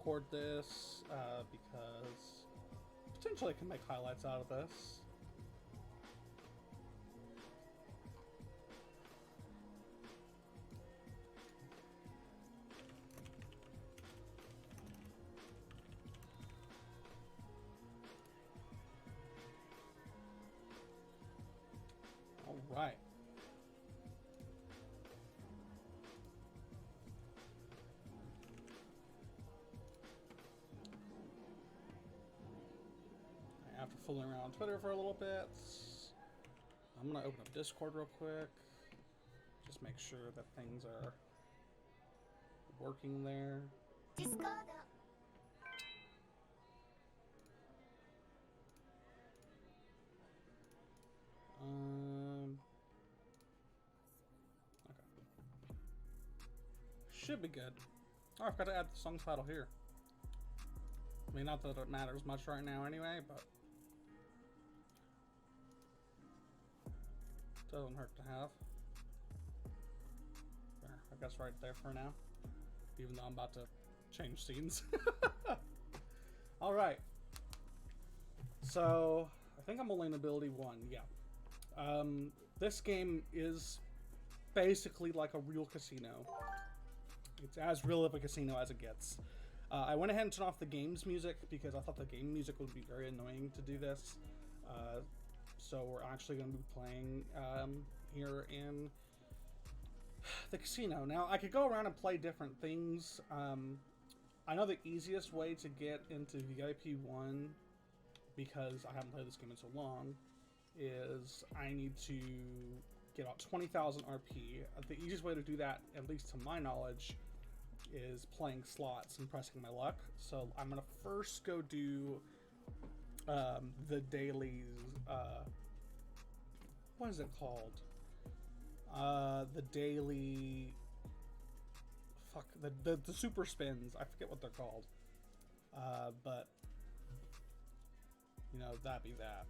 record this because potentially I can make highlights out of this. All right. After fooling around on Twitter for a little bit, I'm gonna open up Discord real quick. Just make sure that things are working there. Discord. Okay. Should be good. Oh, I forgot to add the song title here. I mean, not that it matters much right now anyway, but doesn't hurt to have. There, I guess right there for now. Even though I'm about to change scenes. Alright. So, I think I'm only in ability 1, yeah. This game is basically like a real casino. It's as real of a casino as it gets. I went ahead and turned off the game's music because I thought the game music would be very annoying to do this. So we're actually going to be playing here in the casino. Now, I could go around and play different things. I know the easiest way to get into VIP 1, because I haven't played this game in so long, is I need to get about 20,000 RP. The easiest way to do that, at least to my knowledge, is playing slots and pressing my luck. So I'm going to first go do the daily, what is it called? The daily, the super spins. I forget what they're called. But, you know, that be that.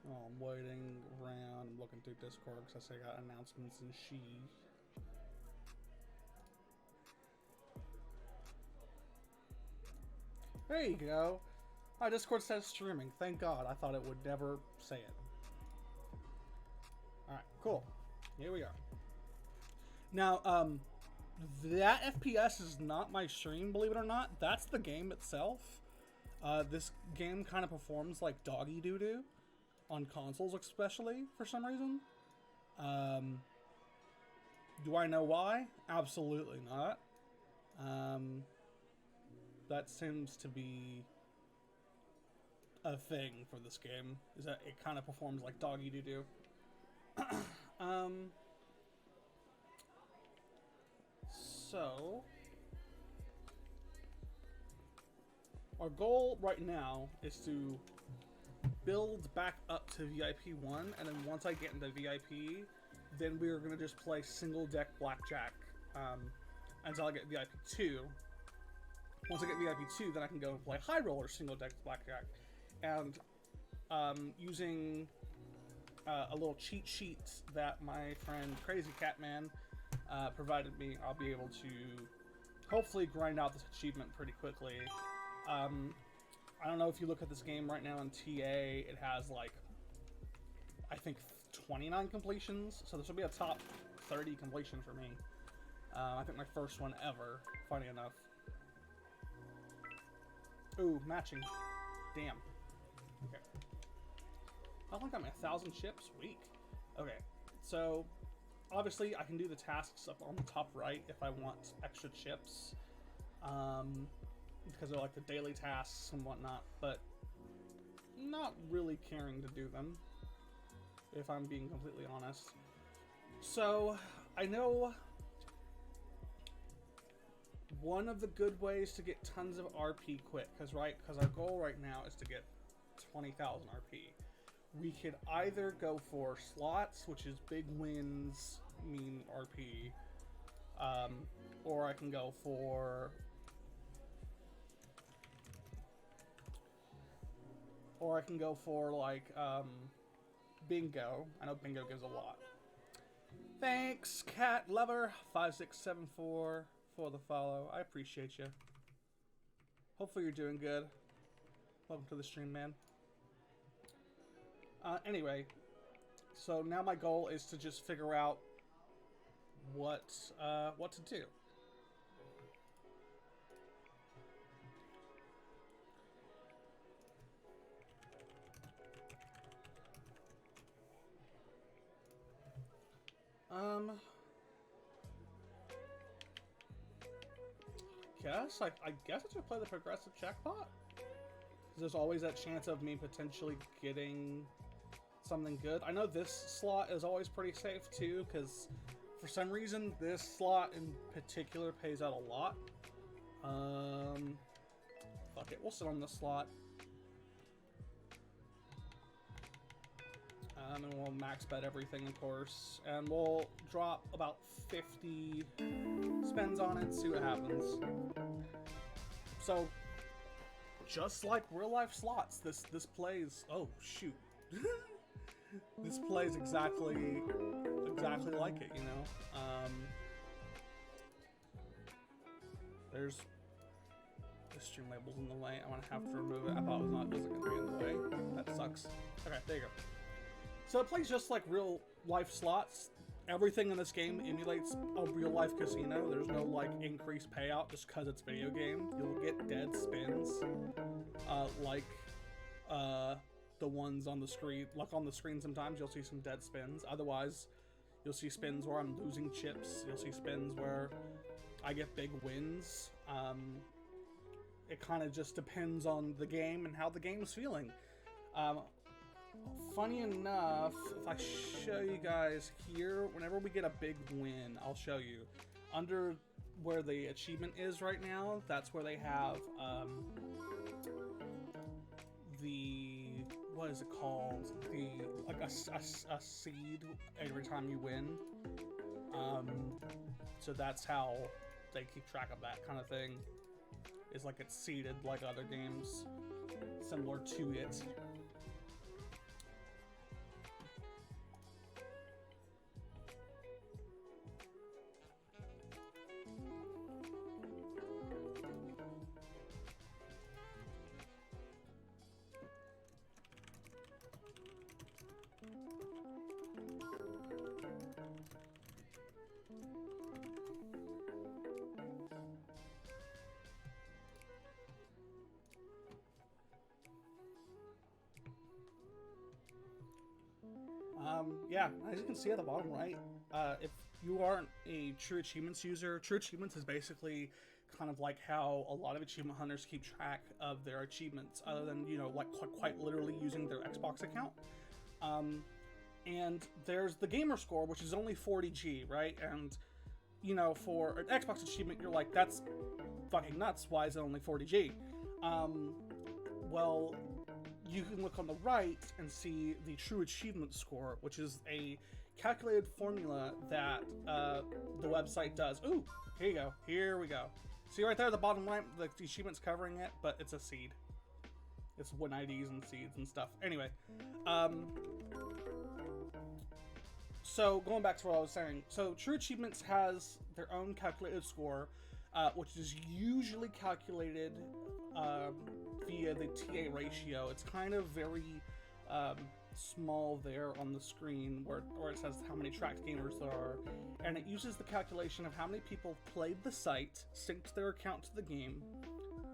Oh, I'm waiting around. I'm looking through Discord because I got announcements and she. There you go. My Discord says streaming. Thank God. I thought it would never say it. Alright, cool. Here we are. Now, that FPS is not my stream, believe it or not. That's the game itself. This game kind of performs like doggy doo-doo. On consoles especially, for some reason. Do I know why? Absolutely not. That seems to be a thing for this game, is that it kind of performs like doggy doo-doo. So, our goal right now is to build back up to VIP 1, and then once I get into VIP, then we're going to just play single deck Blackjack until I get VIP 2. Once I get VIP 2, then I can go and play high roller single deck Blackjack. And using a little cheat sheet that my friend Crazy Catman provided me, I'll be able to hopefully grind out this achievement pretty quickly. I don't know if you look at this game right now in TA, it has like, I think 29 completions. So this will be a top 30 completion for me. I think my first one ever, funny enough. Ooh, matching. Damn. Okay. I think I'm at 1,000 chips. Weak. Okay. So, obviously I can do the tasks up on the top right if I want extra chips. Because they're like the daily tasks and whatnot, but not really caring to do them, if I'm being completely honest. So, I know one of the good ways to get tons of RP quick, because our goal right now is to get 20,000 RP. we could either go for slots, which is big wins mean RP, or I can go for like bingo. I know bingo gives a lot. Thanks, Cat Lover 5674 for the follow. I appreciate you. Hopefully you're doing good. Welcome to the stream, man. Anyway, so now my goal is to just figure out what to do. I guess I should play the progressive Jackpot. There's always that chance of me potentially getting something good. I know this slot is always pretty safe too, because for some reason this slot in particular pays out a lot. Fuck it, we'll sit on this slot. And we'll max bet everything, of course. And we'll drop about 50 spends on it, see what happens. So, just like real life slots, this plays. Oh shoot, this plays exactly like it. You know, there's the stream labels in the way. I'm gonna have to remove it. I thought it wasn't gonna be in the way. That sucks. Okay, there you go. So it plays just like real life slots. Everything in this game emulates a real life casino. There's no like increased payout just because it's video game. You'll get dead spins, like the ones on the screen. Like on the screen, sometimes you'll see some dead spins. Otherwise, you'll see spins where I'm losing chips. You'll see spins where I get big wins. It kind of just depends on the game and how the game's feeling. Funny enough, if I show you guys here, whenever we get a big win, I'll show you. Under where the achievement is right now, that's where they have the, what is it called? The, like a seed every time you win. So that's how they keep track of that kind of thing. It's like it's seeded like other games similar to it. Yeah, as you can see at the bottom right, if you aren't a True Achievements user, True Achievements is basically kind of like how a lot of achievement hunters keep track of their achievements, other than, you know, like quite literally using their Xbox account. And there's the gamer score, which is only 40G, right? And, you know, for an Xbox achievement, you're like, that's fucking nuts. Why is it only 40G? Well, you can look on the right and see the True Achievement Score, which is a calculated formula that the website does. Ooh, here you go. Here we go. See right there at the bottom right, the achievement's covering it, but it's a seed. It's win IDs and seeds and stuff. Anyway, so going back to what I was saying. So True Achievements has their own calculated score, which is usually calculated via the TA ratio. It's kind of very small there on the screen where it says how many tracked gamers there are, and it uses the calculation of how many people played the site, synced their account to the game,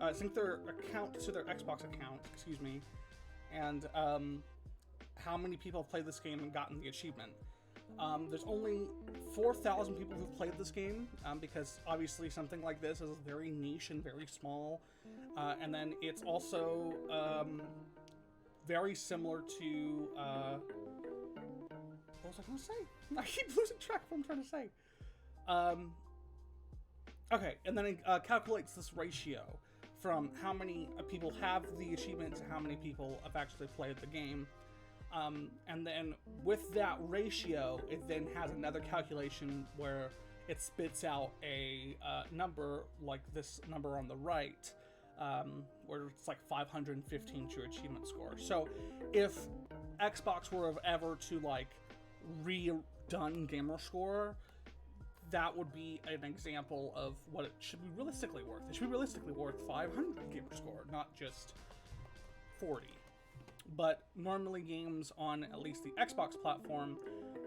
synced their account to their Xbox account, excuse me, and how many people have played this game and gotten the achievement. There's only 4,000 people who've played this game, because obviously something like this is very niche and very small, and then it's also very similar to, what was I going to say? I keep losing track of what I'm trying to say. Okay, and then it calculates this ratio from how many people have the achievement to how many people have actually played the game. And then with that ratio, it then has another calculation where it spits out a number like this number on the right, where it's like 515 true achievement score. So if Xbox were ever to like redone gamer score, that would be an example of what it should be realistically worth. It should be realistically worth 500 gamer score, not just 40. But normally games on at least the Xbox platform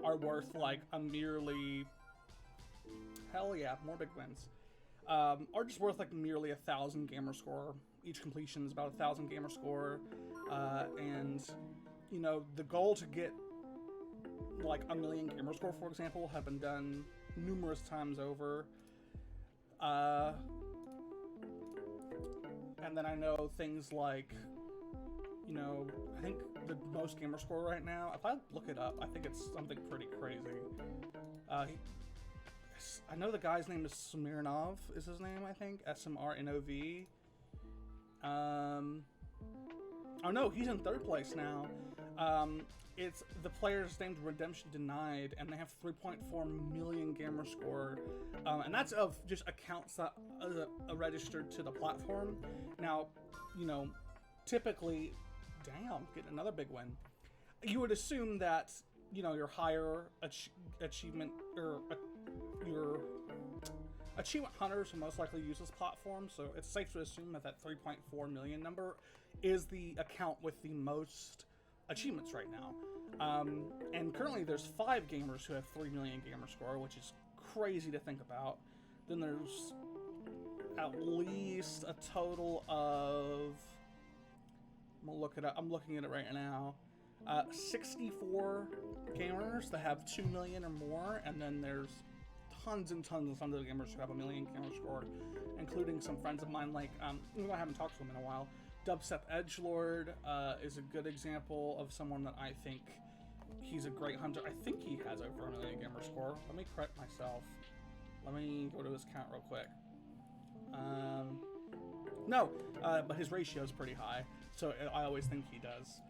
are worth like a merely, hell yeah, more big wins, are just worth like merely 1,000 gamer score. Each completion is about 1,000 gamer score, and you know, the goal to get like 1,000,000 gamer score, for example, have been done numerous times over. And then I know things like, you know, I think the most gamer score right now, if I look it up, I think it's something pretty crazy. I know the guy's name is Smirnov, is his name, I think. SMRNOV. Oh no, he's in 3rd place now. It's the player's named Redemption Denied, and they have 3.4 million gamer score, and that's of just accounts that are registered to the platform. Now, you know, typically, damn, getting another big win. You would assume that, you know, your higher achievement or your achievement hunters will most likely use this platform, so it's safe to assume that that 3.4 million number is the account with the most achievements right now. And currently there's 5 gamers who have 3 million gamer score, which is crazy to think about. Then there's at least a total of, I'm gonna look it up, I'm looking at it right now, 64 gamers that have 2 million or more, and then there's tons and tons and tons of gamers who have 1 million gamer score, including some friends of mine, like, I haven't talked to them in a while. Dubstep Edgelord is a good example of someone that I think he's a great hunter. I think he has over 1 million gamer score. Let me correct myself. Let me go to his count real quick. No, but his ratio is pretty high, so I always think he does.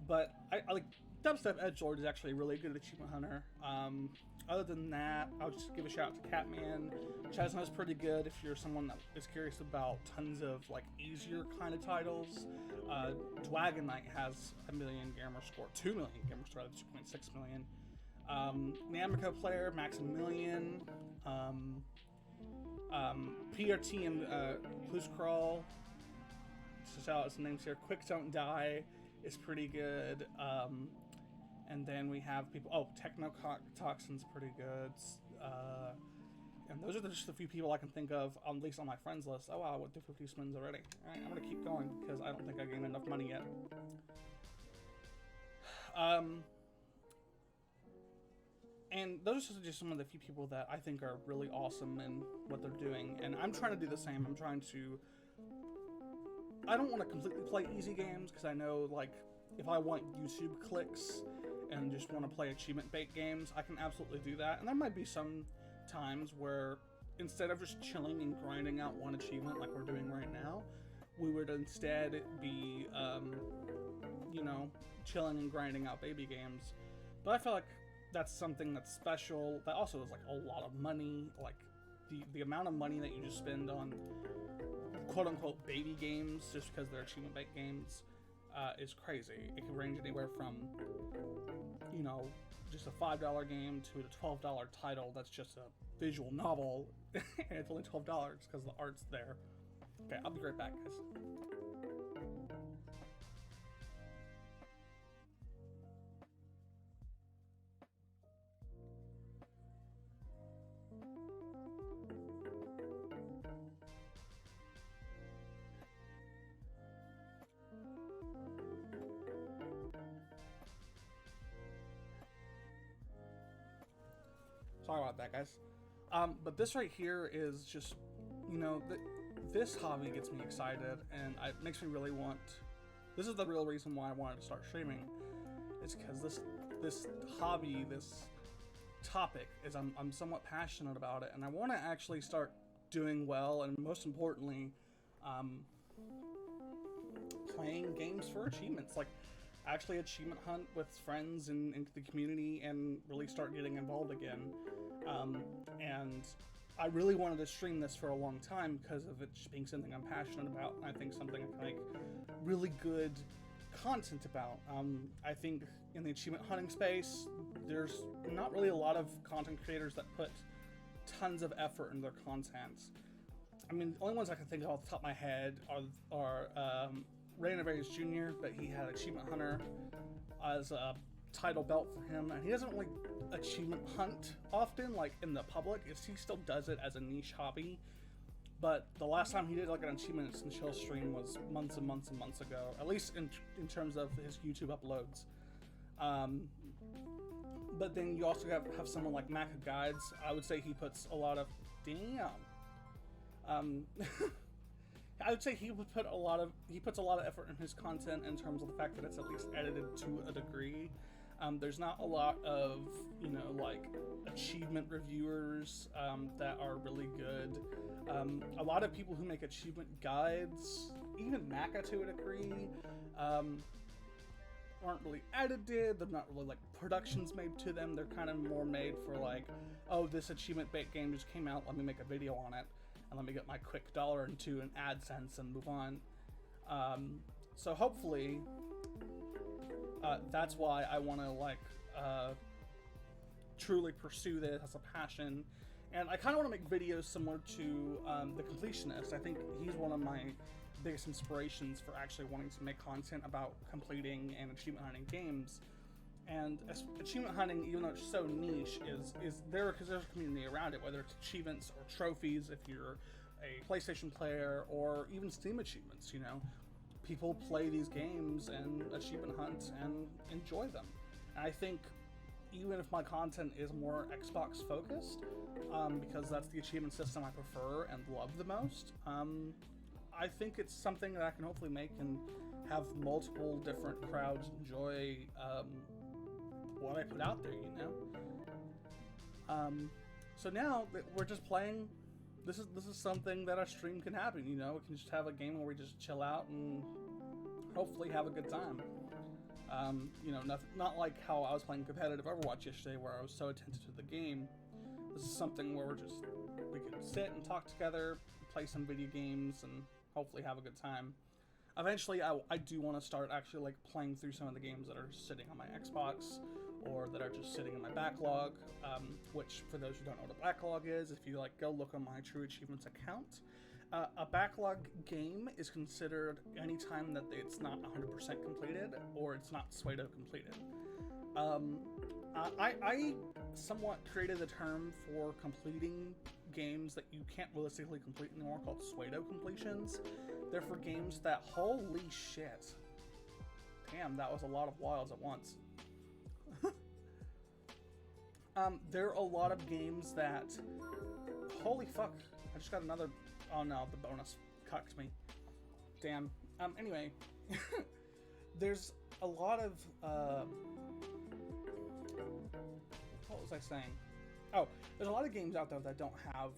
But I like Dubstep Edgelord is actually a really good achievement hunter. Other than that, I'll just give a shout out to Catman. Chesna's pretty good if you're someone that is curious about tons of like easier kind of titles. Dwagon Knight has 1 million gamer score, 2 million gamer score, 2.6 million. Namco player, Maximilian. PRT and Clues Crawl. Just out some names here. Quick Don't Die is pretty good. And then we have people, Technotoxin's pretty good. And those are just a few people I can think of, at least on my friends list. Oh wow, I went through 50 spins already. Alright, I'm gonna keep going, because I don't think I gained enough money yet. And those are just some of the few people that I think are really awesome in what they're doing. And I'm trying to do the same. I'm trying to... I don't want to completely play easy games, because I know, like, if I want YouTube clicks and just want to play achievement-bait games, I can absolutely do that. And there might be some times where, instead of just chilling and grinding out one achievement like we're doing right now, we would instead be, you know, chilling and grinding out baby games. But I feel like that's something that's special, that also is like a lot of money. Like, the amount of money that you just spend on quote-unquote baby games just because they're achievement-bait games is crazy. It can range anywhere from, you know, just a $5 game to a $12 title that's just a visual novel, and it's only $12 because the art's there. Okay, I'll be right back, guys. Sorry about that, guys. But this right here is just, you know, this hobby gets me excited, and it makes me really want... This is the real reason why I wanted to start streaming. It's because this hobby, this topic, is I'm somewhat passionate about it, and I want to actually start doing well, and most importantly, playing games for achievements. Like, actually achievement hunt with friends in the community and really start getting involved again. And I really wanted to stream this for a long time because of it just being something I'm passionate about, and I think something I can make really good content about. I think in the achievement hunting space, there's not really a lot of content creators that put tons of effort in their content. I mean, the only ones I can think of off the top of my head are Ray Navarez Jr., but he had Achievement Hunter as a title belt for him, and he doesn't really achievement hunt often, like in the public. He still does it as a niche hobby, but the last time he did like an achievements and chill stream was months and months and months ago, at least in terms of his YouTube uploads. But then you also have someone like Macca Guides. I would say he puts a lot of I would say he puts a lot of effort in his content in terms of the fact that it's at least edited to a degree. There's not a lot of, like achievement reviewers that are really good. A lot of people who make achievement guides, even Macca to a degree, aren't really edited. They're not really like productions made to them. They're kind of more made for like, oh, this achievement bait game just came out, let me make a video on it and let me get my quick $1 or $2 in AdSense and move on. So hopefully that's why I want to like truly pursue this as a passion. And I kind of want to make videos similar to The Completionist. I think he's one of my biggest inspirations for actually wanting to make content about completing and achievement hunting games. And achievement hunting, even though it's so niche, is there because there's a community around it, whether it's achievements or trophies if you're a PlayStation player, or even Steam achievements. People play these games and achievement hunt and enjoy them. And I think even if my content is more Xbox focused, because that's the achievement system I prefer and love the most, I think it's something that I can hopefully make and have multiple different crowds enjoy what I put out there, So now that we're just playing, this is something that a stream can happen, We can just have a game where we just chill out and hopefully have a good time. Not like how I was playing competitive Overwatch yesterday where I was so attentive to the game. This is something where we can sit and talk together, play some video games, and hopefully have a good time. Eventually, I do want to start actually like playing through some of the games that are sitting on my Xbox or that are just sitting in my backlog, which for those who don't know what a backlog is, if you like go look on my True Achievements account, a backlog game is considered any time that it's not 100% completed or it's not pseudo completed. I somewhat created the term for completing games that you can't realistically complete anymore called pseudo completions. They're for games that, holy shit. Damn, that was a lot of wilds at once. There are a lot of games that, holy fuck, I just got another, oh no, the bonus cucked me. Damn. Anyway, there's a lot of, what was I saying? Oh, there's a lot of games out there that don't have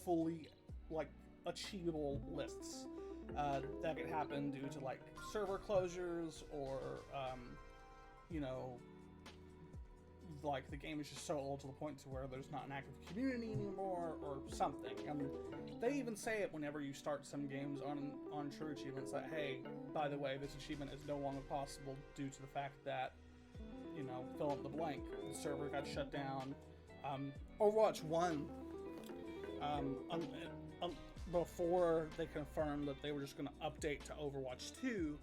fully, like, achievable lists. That could happen due to, like, server closures or, like, the game is just so old to the point to where there's not an active community anymore or something. And they even say it whenever you start some games on True Achievements that, hey, by the way, this achievement is no longer possible due to the fact that, fill up the blank. The server got shut down. Overwatch 1, before they confirmed that they were just going to update to Overwatch 2,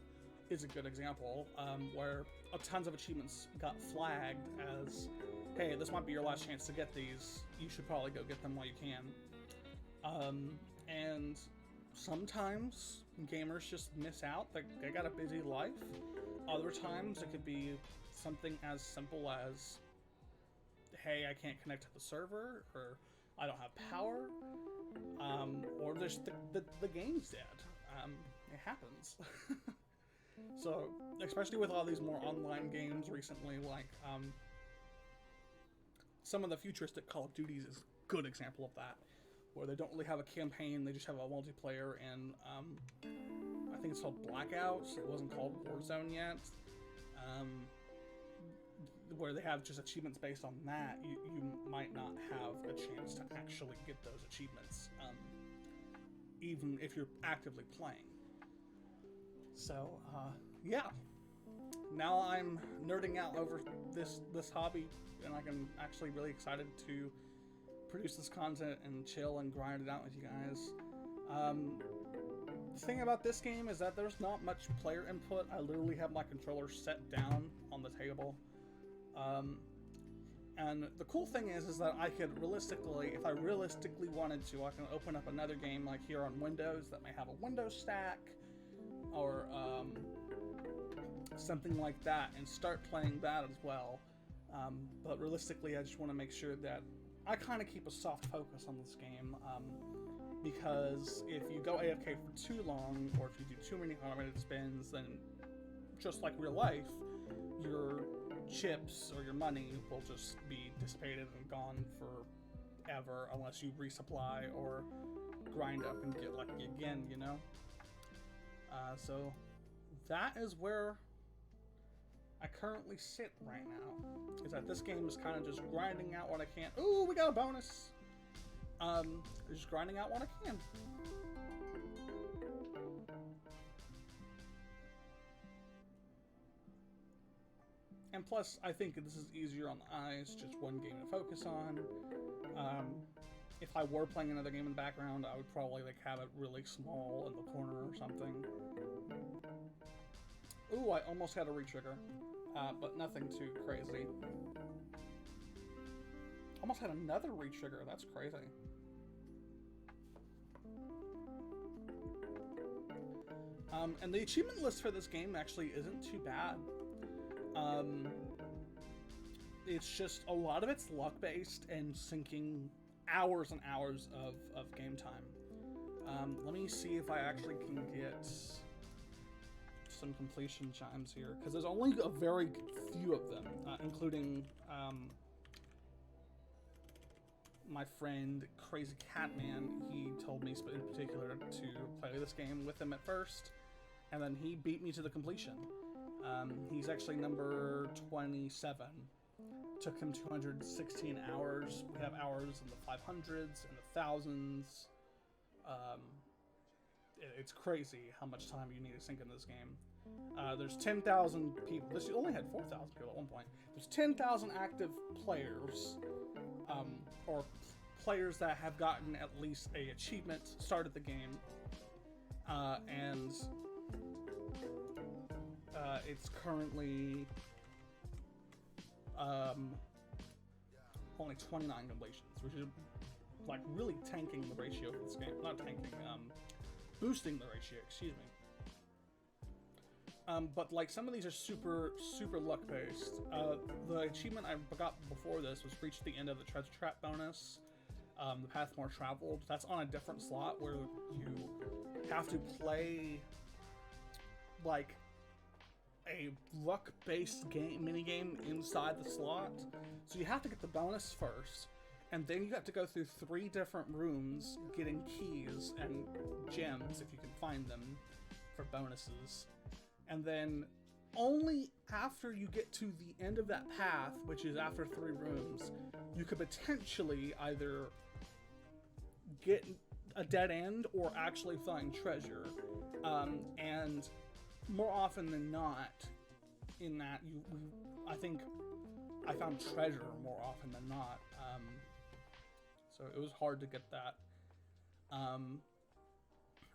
is a good example, where tons of achievements got flagged as, hey, this might be your last chance to get these. You should probably go get them while you can. And sometimes gamers just miss out. They got a busy life. Other times it could be something as simple as, hey, I can't connect to the server, or I don't have power, or there's the game's dead. It happens. So, especially with all these more online games recently, like some of the futuristic Call of Duties is a good example of that, where they don't really have a campaign, they just have a multiplayer, and I think it's called Blackouts. It wasn't called Warzone yet. where they have just achievements based on that, you might not have a chance to actually get those achievements, even if you're actively playing. So, yeah. Now I'm nerding out over this hobby, and I'm actually really excited to produce this content and chill and grind it out with you guys. The thing about this game is that there's not much player input. I literally have my controller set down on the table. And the cool thing is that I could realistically, if I realistically wanted to, I can open up another game like here on Windows that may have a Windows stack, or something like that, and start playing that as well. But realistically, I just want to make sure that I kind of keep a soft focus on this game, because if you go AFK for too long, or if you do too many automated spins, then just like real life, your chips or your money will just be dissipated and gone forever unless you resupply or grind up and get lucky again, you know? So that is where I currently sit right now, is that this game is kind of just grinding out what I can. Ooh, we got a bonus! Just grinding out what I can. And plus, I think this is easier on the eyes, just one game to focus on. If I were playing another game in the background, I would probably like have it really small in the corner or something. Ooh, I almost had a re-trigger, but nothing too crazy. Almost had another re-trigger, that's crazy. And the achievement list for this game actually isn't too bad. It's just a lot of it's luck-based and sinking hours and hours of game time. Let me see if I actually can get some completion chimes here, because there's only a very few of them, including my friend Crazy Catman. He told me in particular to play this game with him at first, and then he beat me to the completion. He's actually number 27. Took him 216 hours. We have hours in the 500s and the thousands. It's crazy how much time you need to sink in this game. There's 10,000 people. This only had 4,000 people at one point. There's 10,000 active players, or players that have gotten at least a achievement, started the game, and it's currently only 29 completions, which is like really tanking the ratio for this game. Not tanking, boosting the ratio, excuse me. But like some of these are super luck based. The achievement I got before this was reach the end of the treasure trap bonus. The path more traveled. That's on a different slot where you have to play like a luck-based mini game inside the slot. So you have to get the bonus first, and then you have to go through 3 different rooms getting keys and gems if you can find them for bonuses. And then only after you get to the end of that path, which is after 3 rooms, you could potentially either get a dead end or actually find treasure. And more often than not, in that I think I found treasure more often than not. So it was hard to get that.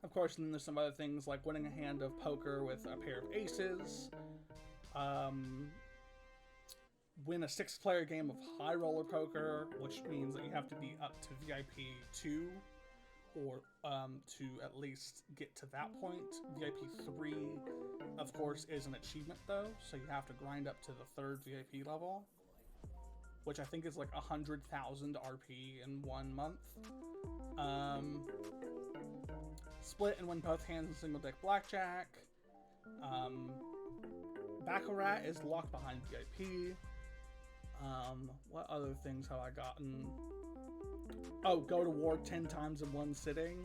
Of course, then there's some other things like winning a hand of poker with a pair of aces. Win a 6-player game of high roller poker, which means that you have to be up to VIP 2. Or to at least get to that point. VIP 3, of course, is an achievement though, so you have to grind up to the 3rd VIP level, which I think is like 100,000 RP in 1 month. Split and win both hands in single deck blackjack. Baccarat is locked behind VIP. What other things have I gotten? Oh, go to war 10 times in 1 sitting.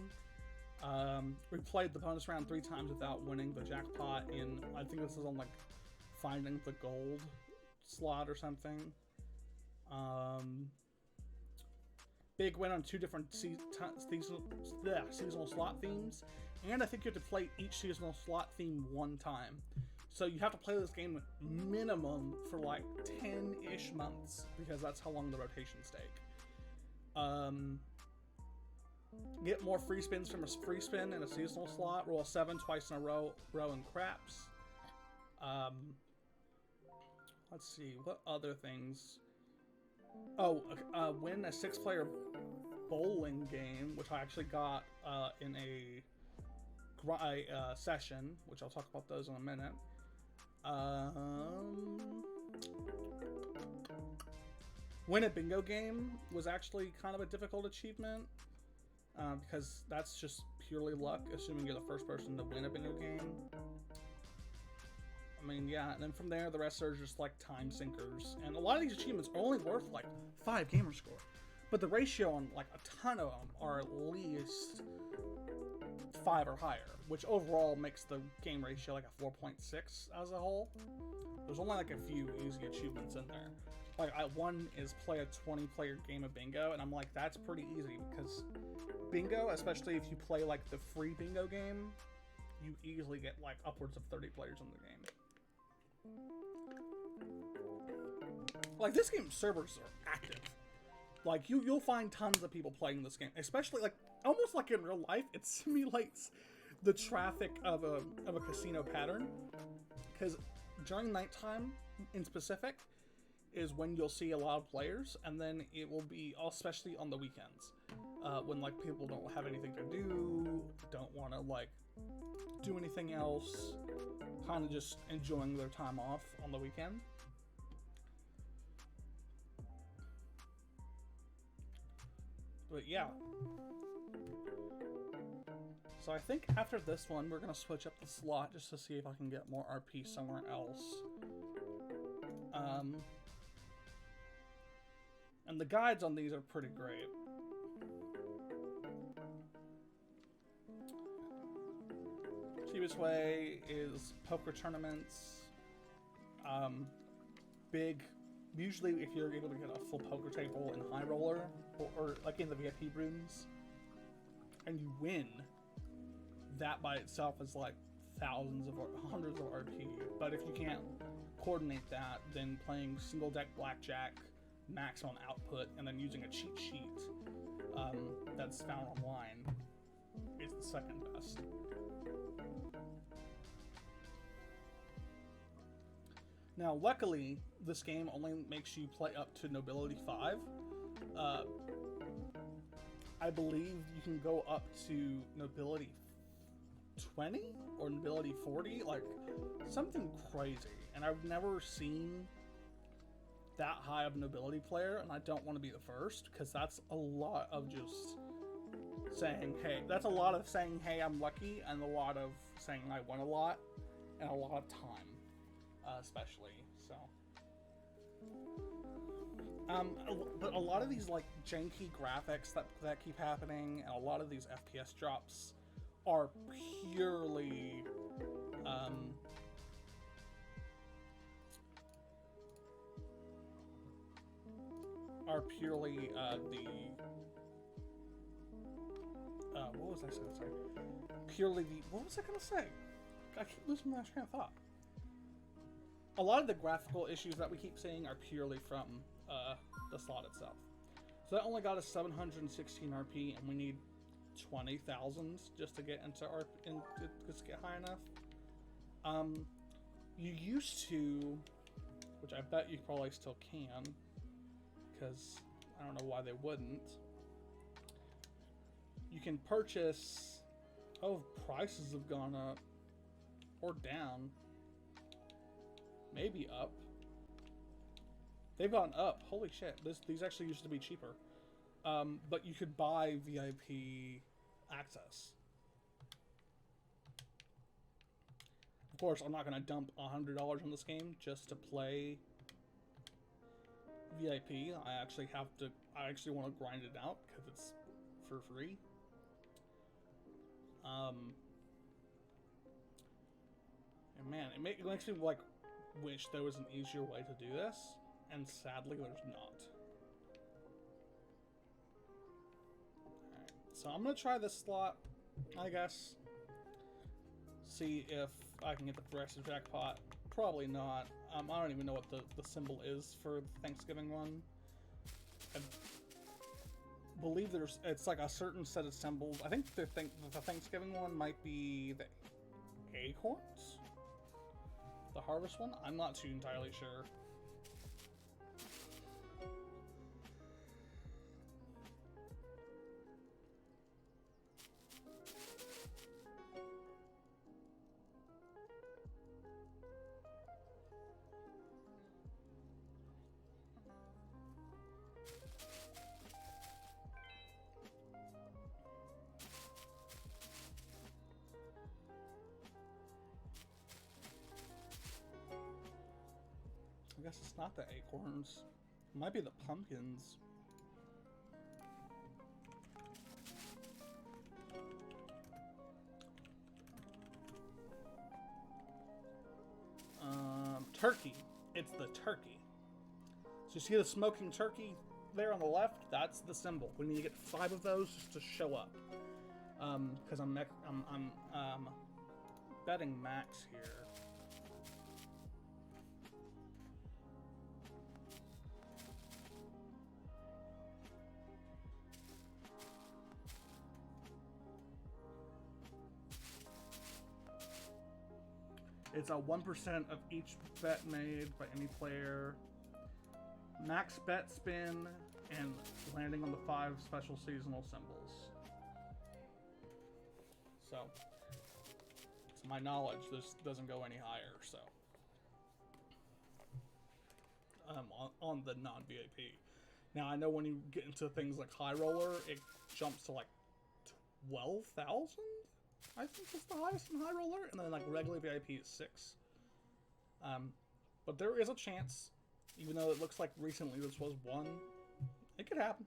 We played the bonus round 3 times without winning the jackpot in, I think this is on like finding the gold slot or something. Big win on 2 different seasonal slot themes, and I think you have to play each seasonal slot theme 1 time. So you have to play this game minimum for like 10-ish months, because that's how long the rotations take. Get more free spins from a free spin in a seasonal slot. Roll 7 twice in a row in craps. Let's see, what other things? Oh, win a 6-player bowling game, which I actually got in a session, which I'll talk about those in a minute. Win a bingo game was actually kind of a difficult achievement, because that's just purely luck, assuming you're the first person to win a bingo game. I mean, yeah, and then from there, the rest are just like time sinkers. And a lot of these achievements are only worth like 5 gamer score. But the ratio on like a ton of them are at least 5 or higher, which overall makes the game ratio like a 4.6 as a whole. There's only like a few easy achievements in there. Like, one is play a 20-player game of bingo, and I'm like, that's pretty easy, because bingo, especially if you play like the free bingo game, you easily get like upwards of 30 players in the game. Like, this game's servers are active. Like, you'll find tons of people playing this game, especially like almost like in real life. It simulates the traffic of a casino pattern, because during nighttime in specific is when you'll see a lot of players, and then it will be, especially on the weekends, when like people don't have anything to do, don't want to like do anything else, kind of just enjoying their time off on the weekend. But yeah. So I think after this one, we're going to switch up the slot just to see if I can get more RP somewhere else. And the guides on these are pretty great. Cheapest way is poker tournaments. Usually if you're able to get a full poker table in High Roller, or like in the VIP rooms, and you win, that by itself is like hundreds of RP. But if you can't coordinate that, then playing single deck Blackjack, maximum output, and then using a cheat sheet that's found online is the second best. Now, luckily, this game only makes you play up to Nobility 5. I believe you can go up to Nobility 20 or Nobility 40, like something crazy. And I've never seen that high of Nobility player, and I don't want to be the first, because that's a lot of just saying, hey, that's a lot of saying, hey, I'm lucky, and a lot of saying I won a lot, and a lot of time, especially, so. But a lot of these, like, janky graphics that keep happening, and a lot of these FPS drops are purely, what was I going to say? What was I going to say? I keep losing my train of thought. A lot of the graphical issues that we keep seeing are purely from the slot itself. So that only got us 716 RP, and we need 20,000 just to get into just to get high enough. You used to, which I bet you probably still can, because I don't know why they wouldn't. You can purchase. Oh, prices have gone up or down. Maybe up. They've gone up. Holy shit! These actually used to be cheaper. But you could buy VIP access. Of course, I'm not going to dump $100 on this game just to play VIP. I actually want to grind it out because it's for free. And man, it makes me like wish there was an easier way to do this, and sadly there's not. Alright, so I'm gonna try this slot, I guess. See if I can get the progressive jackpot. Probably not. I don't even know what the symbol is for the Thanksgiving one. I believe it's like a certain set of symbols. I think the Thanksgiving one might be the acorns? The harvest one? I'm not too entirely sure. I guess it's not the acorns. It might be the pumpkins. Turkey. It's the turkey. So you see the smoking turkey there on the left? That's the symbol. We need to get 5 of those just to show up. Because I'm betting max here. It's a 1% of each bet made by any player. Max bet spin and landing on the 5 special seasonal symbols. So, to my knowledge, this doesn't go any higher. So, on the non-VIP. Now I know when you get into things like high roller, it jumps to like 12,000. I think it's the highest in high roller, and then like regular VIP is 6. But there is a chance, even though it looks like recently this was 1, it could happen.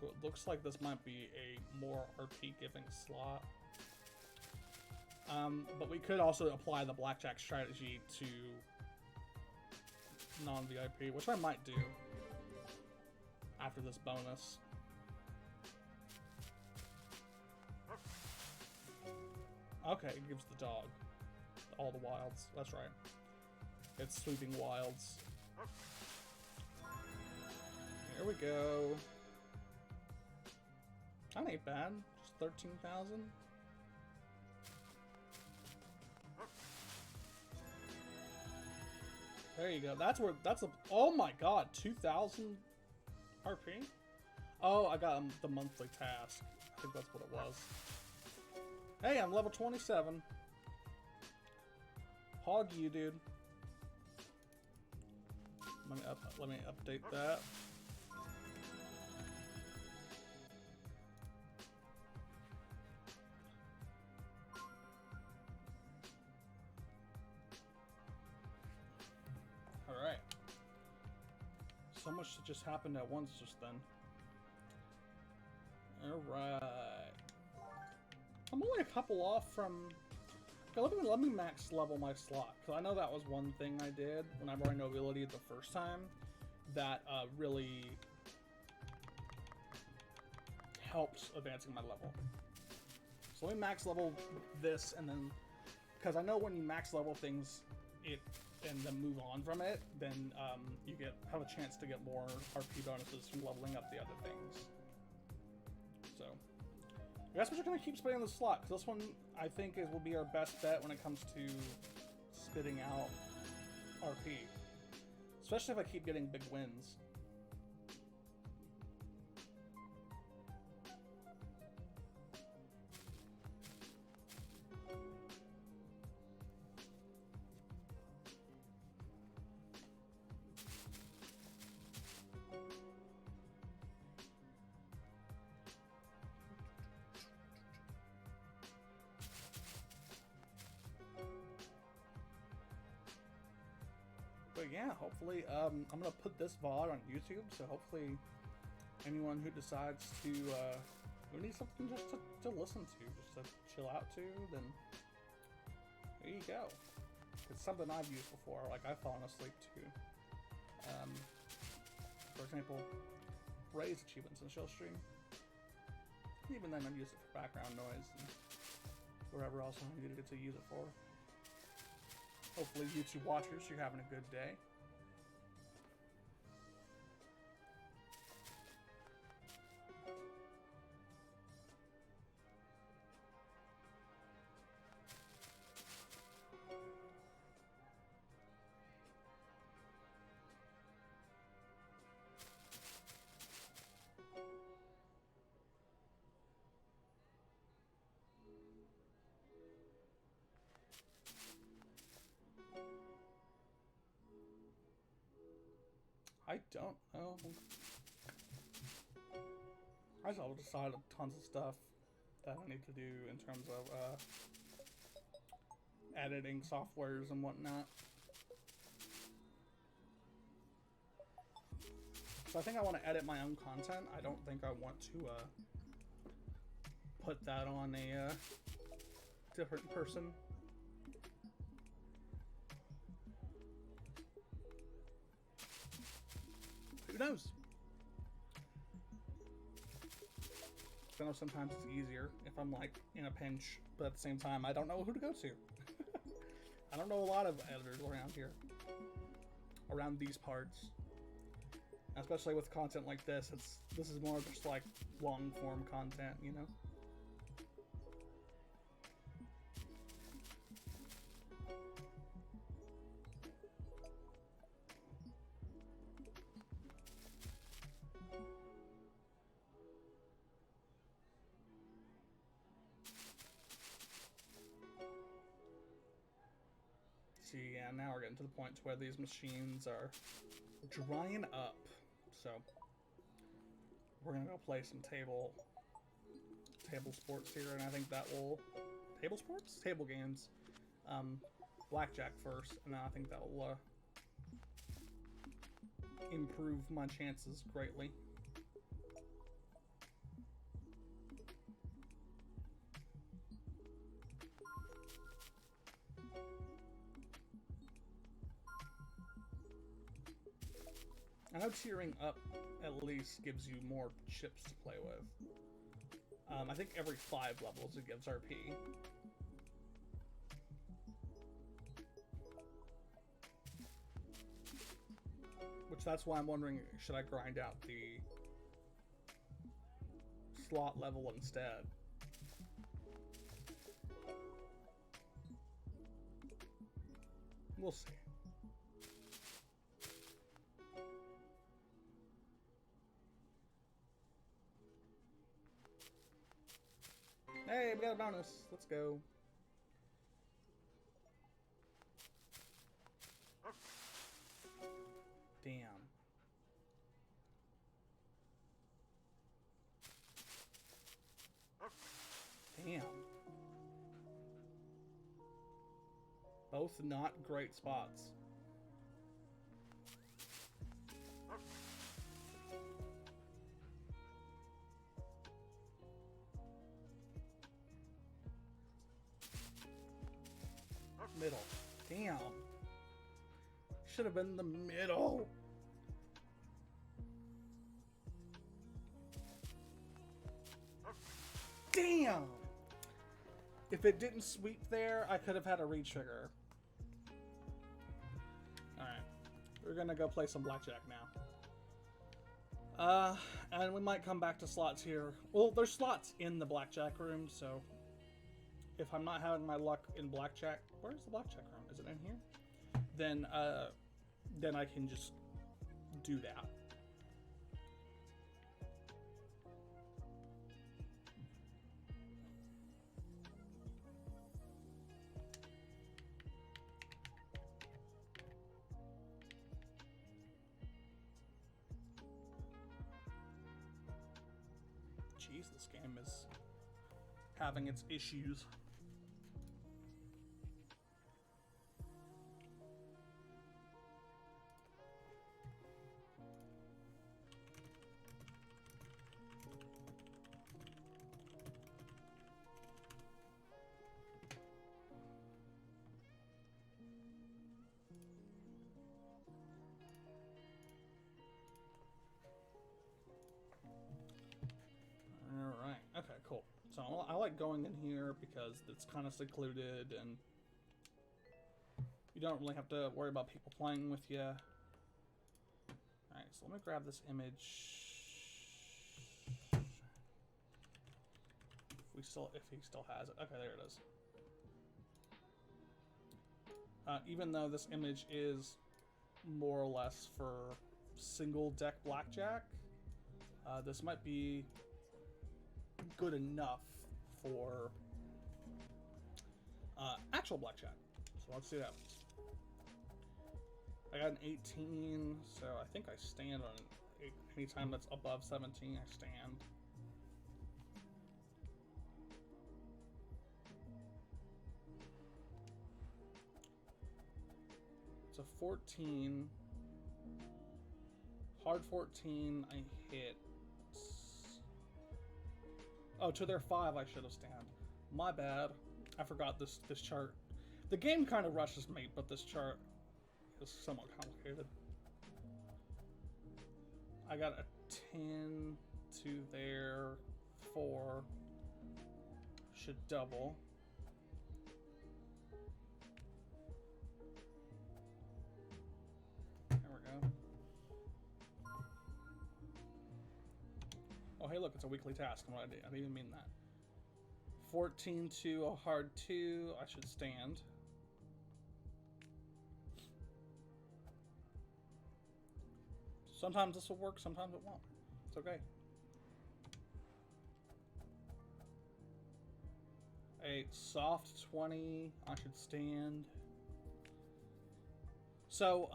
It looks like this might be a more RP giving slot. But we could also apply the Blackjack strategy to non-VIP, which I might do after this bonus. Okay, it gives the dog all the wilds. That's right. It's sweeping wilds. Here we go. That ain't bad. Just 13,000. There you go. That's a. Oh my god, 2,000 RP. Oh, I got the monthly task. I think that's what it was. Hey, I'm level 27. Hog you, dude. Let me update that. Alright. So much just happened at once just then. Alright. I'm only a couple off from... Okay, let me max level my slot, because I know that was one thing I did whenever I nobility the first time that really helps advancing my level. So let me max level this, and then, because I know when you max level things, and then move on from it, then you have a chance to get more RP bonuses from leveling up the other things. So, I guess we're just gonna keep spitting the slot, because this one I think will be our best bet when it comes to spitting out RP, especially if I keep getting big wins. But yeah, hopefully, I'm gonna put this VOD on YouTube, so hopefully anyone who decides to, who needs something just to listen to, just to chill out to, then there you go. It's something I've used before, like I've fallen asleep to. For example, Ray's achievements in Shell Stream. Even then, I've used it for background noise and wherever else I needed it to use it for. Hopefully, YouTube watchers, you're having a good day. I don't know. I just decided tons of stuff that I need to do in terms of editing softwares and whatnot. So I think I want to edit my own content. I don't think I want to put that on a different person. Who knows? I know sometimes it's easier if I'm like in a pinch, but at the same time, I don't know who to go to. I don't know a lot of editors around here, around these parts, especially with content like this. This is more just like long form content, you know. See, yeah, now we're getting to the point to where these machines are drying up. So we're gonna go play some table sports here, and I think that will table games, blackjack first, and then I think that will improve my chances greatly. I know tiering up at least gives you more chips to play with. I think every 5 levels it gives RP. Which that's why I'm wondering, should I grind out the slot level instead? We'll see. Hey, we got a bonus. Let's go. Damn. Damn. Both not great spots. Middle. Damn. Should have been the middle. Damn. If it didn't sweep there, I could have had a re-trigger. Alright. We're gonna go play some blackjack now. And we might come back to slots here. Well, there's slots in the blackjack room, so if I'm not having my luck in blackjack, where's the blackjack room? Is it in here? Then I can just do that. Jeez, this game is having its issues. like going in here because it's kind of secluded and you don't really have to worry about people playing with you. Alright, so let me grab this image. If he still has it. Okay, there it is. Even though this image is more or less for single deck blackjack, this might be good enough for actual blackjack. So let's see what happens. I got an 18, so I think I stand on it. Anytime that's above 17, I stand. It's a 14. Hard 14, I hit. Oh, to their 5, I should have stand. My bad. I forgot this chart. The game kind of rushes me, but this chart is somewhat complicated. I got a 10 to their 4. Should double. There we go. Oh, hey, look, it's a weekly task. I didn't even mean that. 14 to a hard 2. I should stand. Sometimes this will work, sometimes it won't. It's okay. A soft 20. I should stand. So,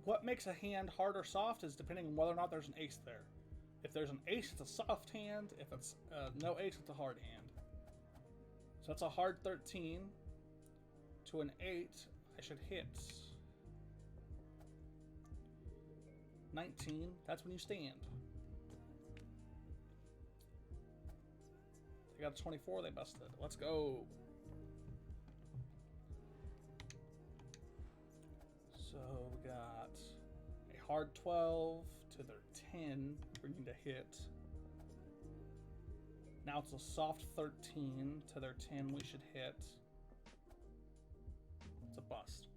what makes a hand hard or soft is depending on whether or not there's an ace there. If there's an ace, it's a soft hand. If it's no ace, it's a hard hand. So that's a hard 13. To an 8, I should hit. 19, that's when you stand. They got a 24, they busted. Let's go. So we got a hard 12 to their 10, bringing to hit. Now it's a soft 13 to their 10, we should hit. It's a bust.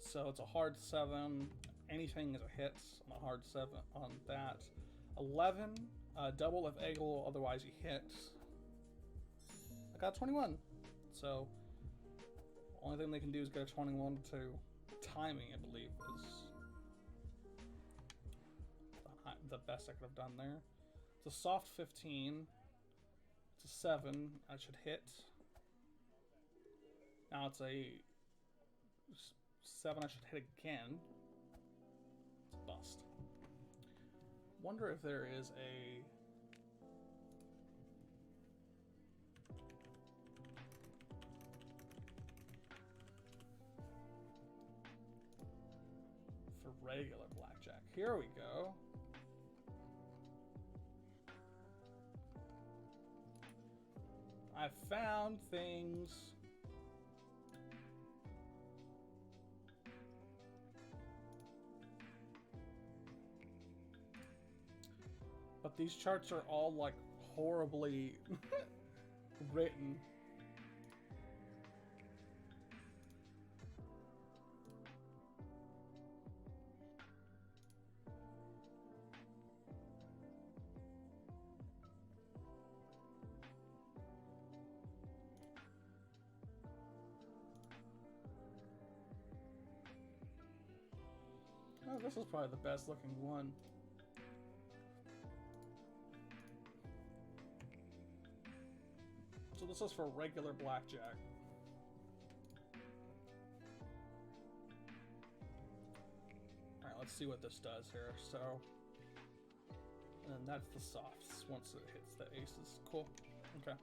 So it's a hard 7. Anything is a hit on a hard 7 on that. 11, double if eggle, otherwise you hit. I got 21. So only thing they can do is get a 21 to timing, I believe, is the best I could have done there. It's a soft 15. It's a 7. I should hit. Now it's a 7, I should hit again. It's a bust. Wonder if there is a... for regular blackjack. Here we go. I found things. But these charts are all like horribly written. Oh, this is probably the best looking one. So this is for regular blackjack. Alright, let's see what this does here. So, and then that's the softs once it hits the aces. Cool. Okay.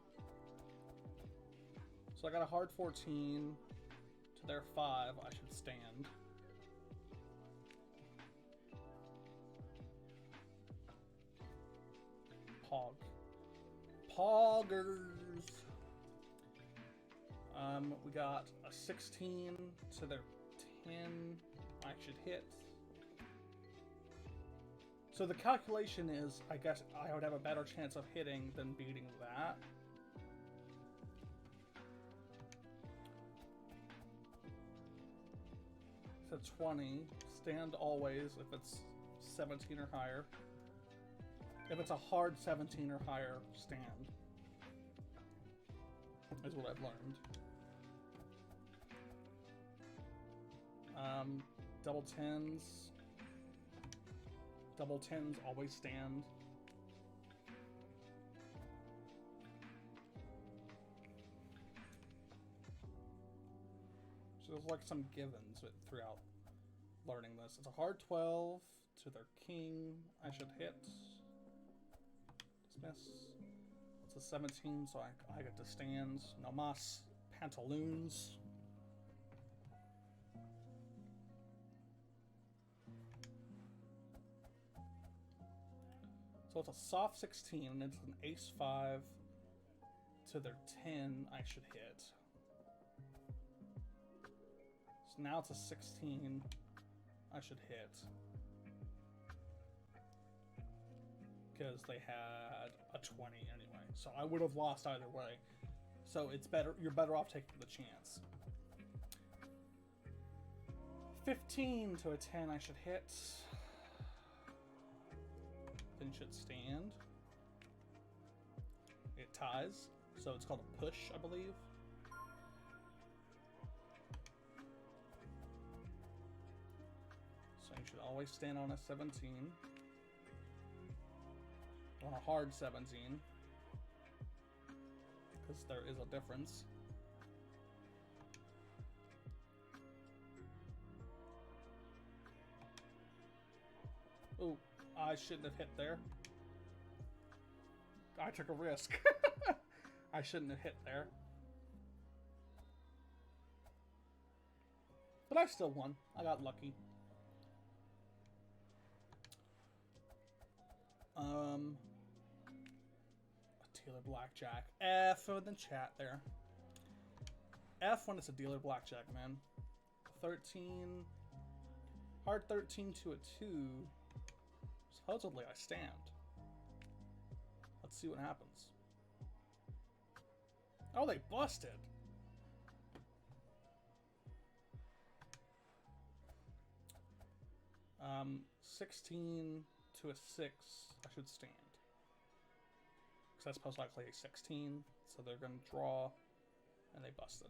So I got a hard 14 to their 5. I should stand. Pog. Poggers. We got a 16 to their 10. I should hit. So the calculation is, I guess I would have a better chance of hitting than beating that. So 20. Stand always if it's 17 or higher. If it's a hard 17 or higher, stand. Is what I've learned. Double tens. Double tens always stand. So there's like some givens throughout learning this. It's a hard 12 to their king. I should hit. Dismiss. It's a 17, so I get to stand. No mas pantaloons. So it's a soft 16, and it's an ace 5 to their 10. I should hit. So now it's a 16. I should hit. Because they had a 20 anyway. So I would have lost either way. So it's better. You're better off taking the chance. 15 to a 10. I should hit. Then should stand. It ties. So it's called a push, I believe. So you should always stand on a 17. On a hard 17. Because there is a difference. Ooh, I shouldn't have hit there. I took a risk. I shouldn't have hit there. But I still won. I got lucky. A dealer blackjack. F in the chat there. F when it's a dealer blackjack, man. 13. Hard 13 to a 2. Supposedly I stand. Let's see what happens. Oh, they busted. Um, 16 to a 6. I should stand. Because that's most likely a 16. So they're going to draw. And they busted.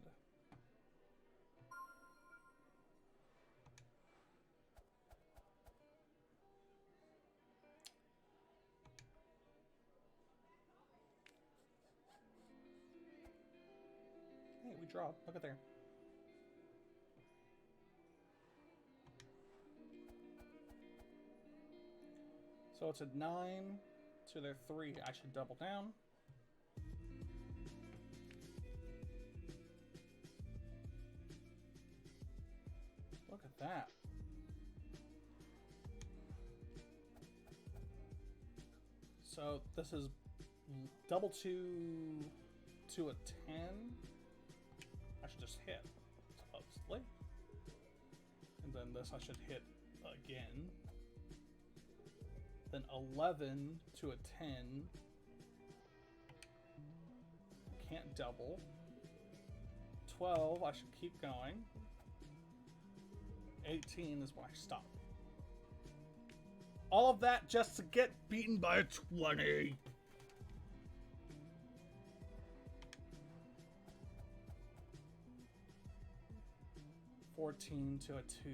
Hey, we draw. Look at there. So it's a 9 to their 3. I should double down. Look at that. So this is double 2 to a 10. I should just hit, supposedly. And then this I should hit again. Then 11 to a 10. Can't double. 12, I should keep going. 18 is when I stop. All of that just to get beaten by a 20. $14 to a 2.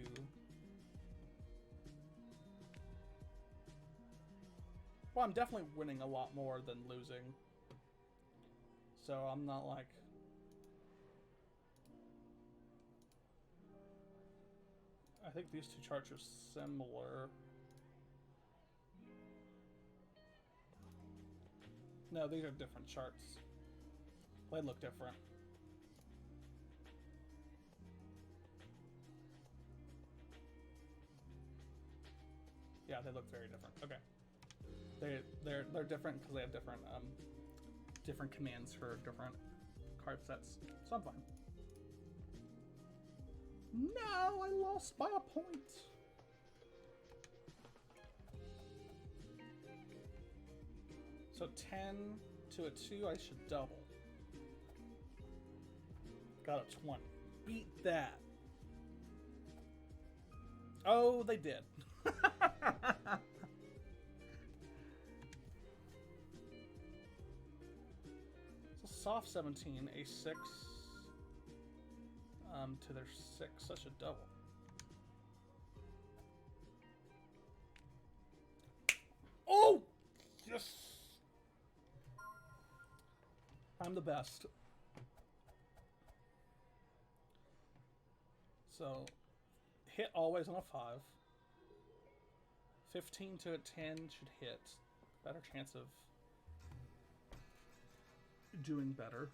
Well, I'm definitely winning a lot more than losing. So I'm not like... I think these two charts are similar. No, these are different charts. They look different. Yeah, they look very different. Okay. They're different because they have different different commands for different card sets. So I'm fine. No, I lost by a point. So 10 to a 2, I should double. Got a 20. Beat that. Oh, they did. So soft 17, a 6 to their 6, such a double. Oh! Yes! I'm the best. So, hit always on a 5. 15 to a 10 should hit. Better chance of doing better.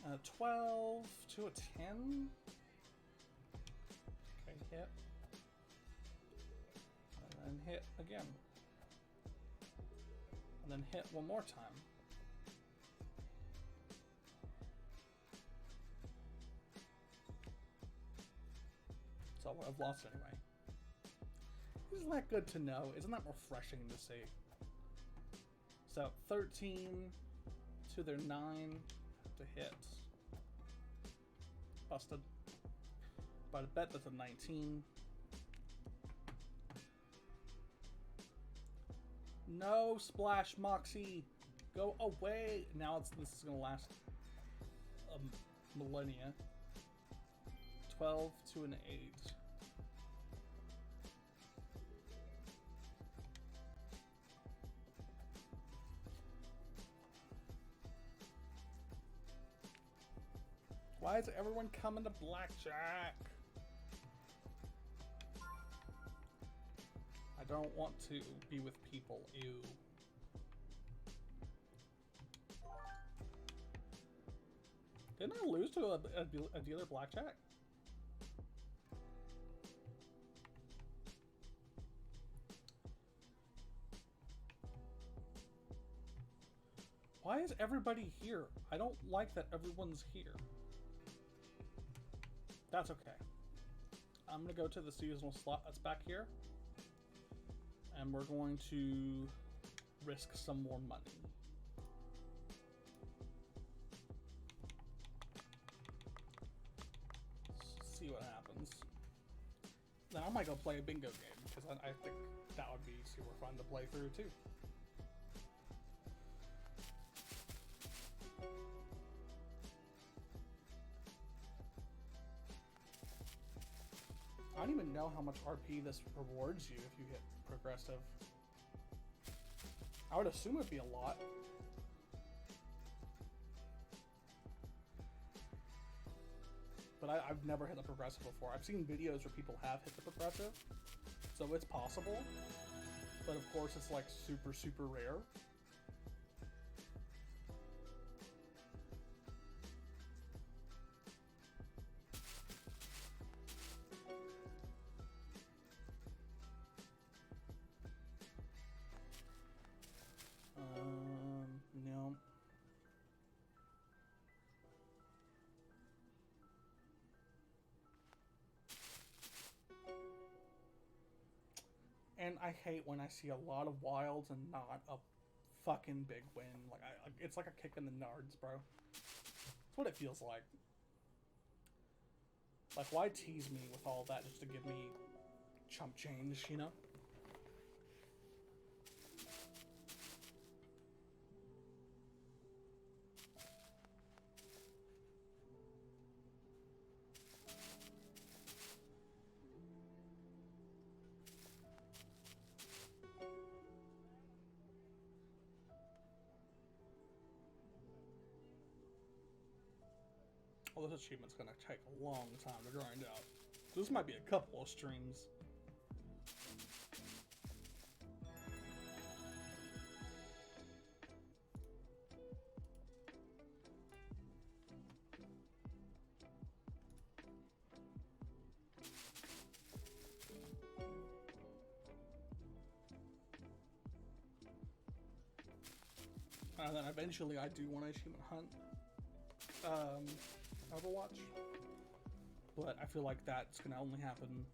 Uh, 12 to a 10. Okay, hit. And then hit again. And then hit one more time. That's all I've lost anyway. Isn't that good to know? Isn't that refreshing to see? So 13 to their 9 to hit. Busted. But I bet that's a 19. No, Splash Moxie. Go away. Now this is going to last a millennia. 12 to an 8. Why is everyone coming to Blackjack? I don't want to be with people. Ew. Didn't I lose to a dealer Blackjack? Why is everybody here? I don't like that everyone's here. That's okay. I'm gonna go to the seasonal slot that's back here. And we're going to risk some more money. Let's see what happens. Then I might go play a bingo game, because I think that would be super fun to play through too. I don't even know how much RP this rewards you if you hit progressive. I would assume it'd be a lot. But I've never hit the progressive before. I've seen videos where people have hit the progressive, so it's possible. But of course it's like super, super rare. No. And I hate when I see a lot of wilds and not a fucking big win. Like it's like a kick in the nards, bro. That's what it feels like. Like, why tease me with all that just to give me chump change, you know? Well, this achievement's gonna take a long time to grind out. This might be a couple of streams. And then eventually I do want to achievement hunt Overwatch. But I feel like that's going to only happen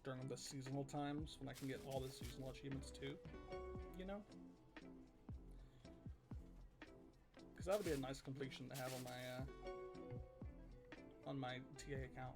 during the seasonal times when I can get all the seasonal achievements too. You know? Because that would be a nice completion to have on my TA account.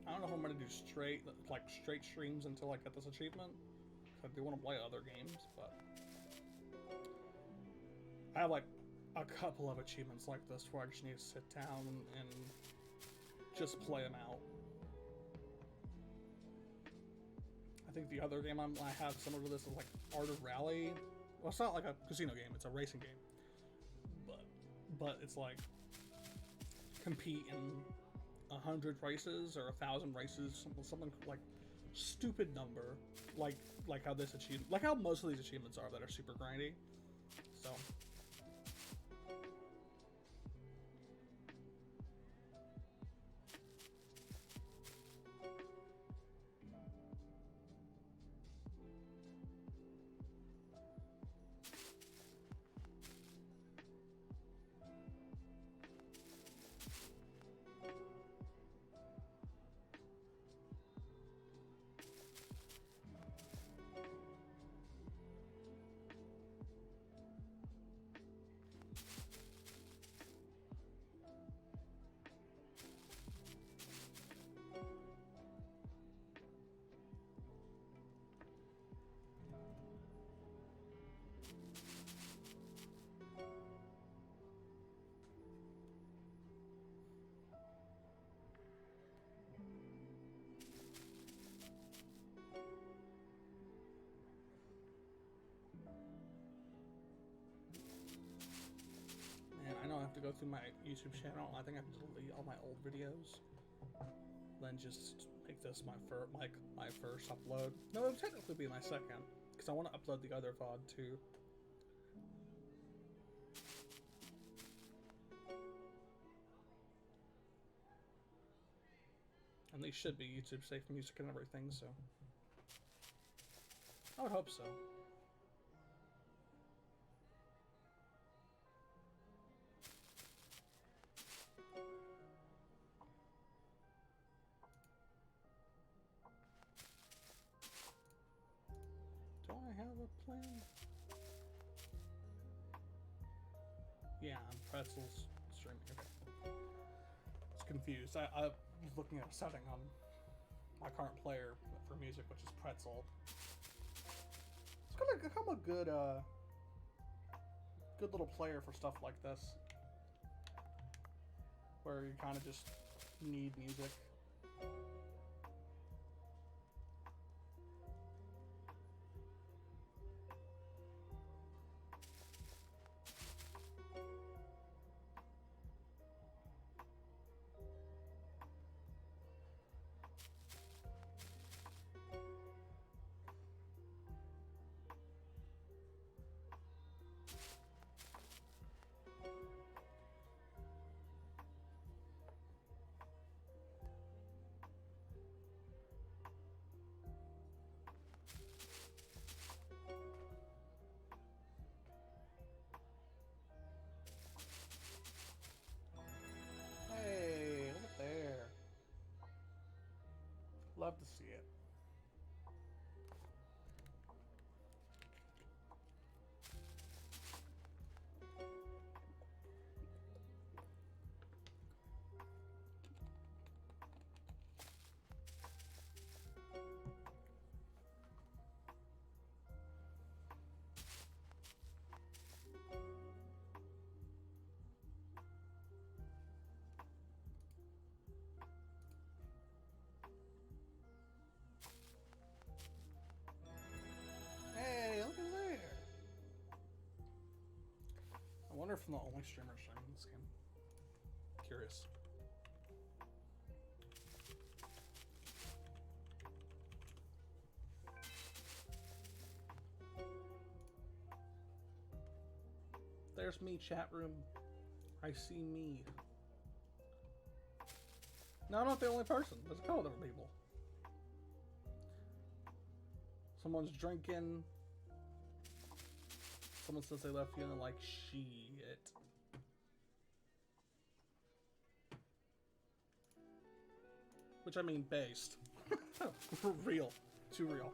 I don't know if I'm gonna do straight streams until I get this achievement. I do want to play other games, but I have like a couple of achievements like this where I just need to sit down and just play them out. I think the other game I have similar to this is like Art of Rally. Well, it's not like a casino game; it's a racing game. But it's like compete in 100 races or 1,000 races, something like stupid number, like how this achievement, like how most of these achievements are that are super grindy. So. I know I have to go through my YouTube channel. I think I have to delete all my old videos. Then just make this my first upload. No, it would technically be my second, because I want to upload the other VOD too. And these should be YouTube safe music and everything, so I would hope so. Do I have a plan? Yeah, I'm Pretzel's streaming. Okay. I was confused. I was looking at a setting on my current player for music, which is Pretzel. It's gonna become a good little player for stuff like this, where you kind of just need music. Hey, look at there. Love to see it. I'm the only streamer streaming this game. Curious. There's me, chat room. I see me. No, I'm not the only person. There's a couple other people. Someone's drinking. Someone says they left feeling like shit. Which I mean based. Real. Too real.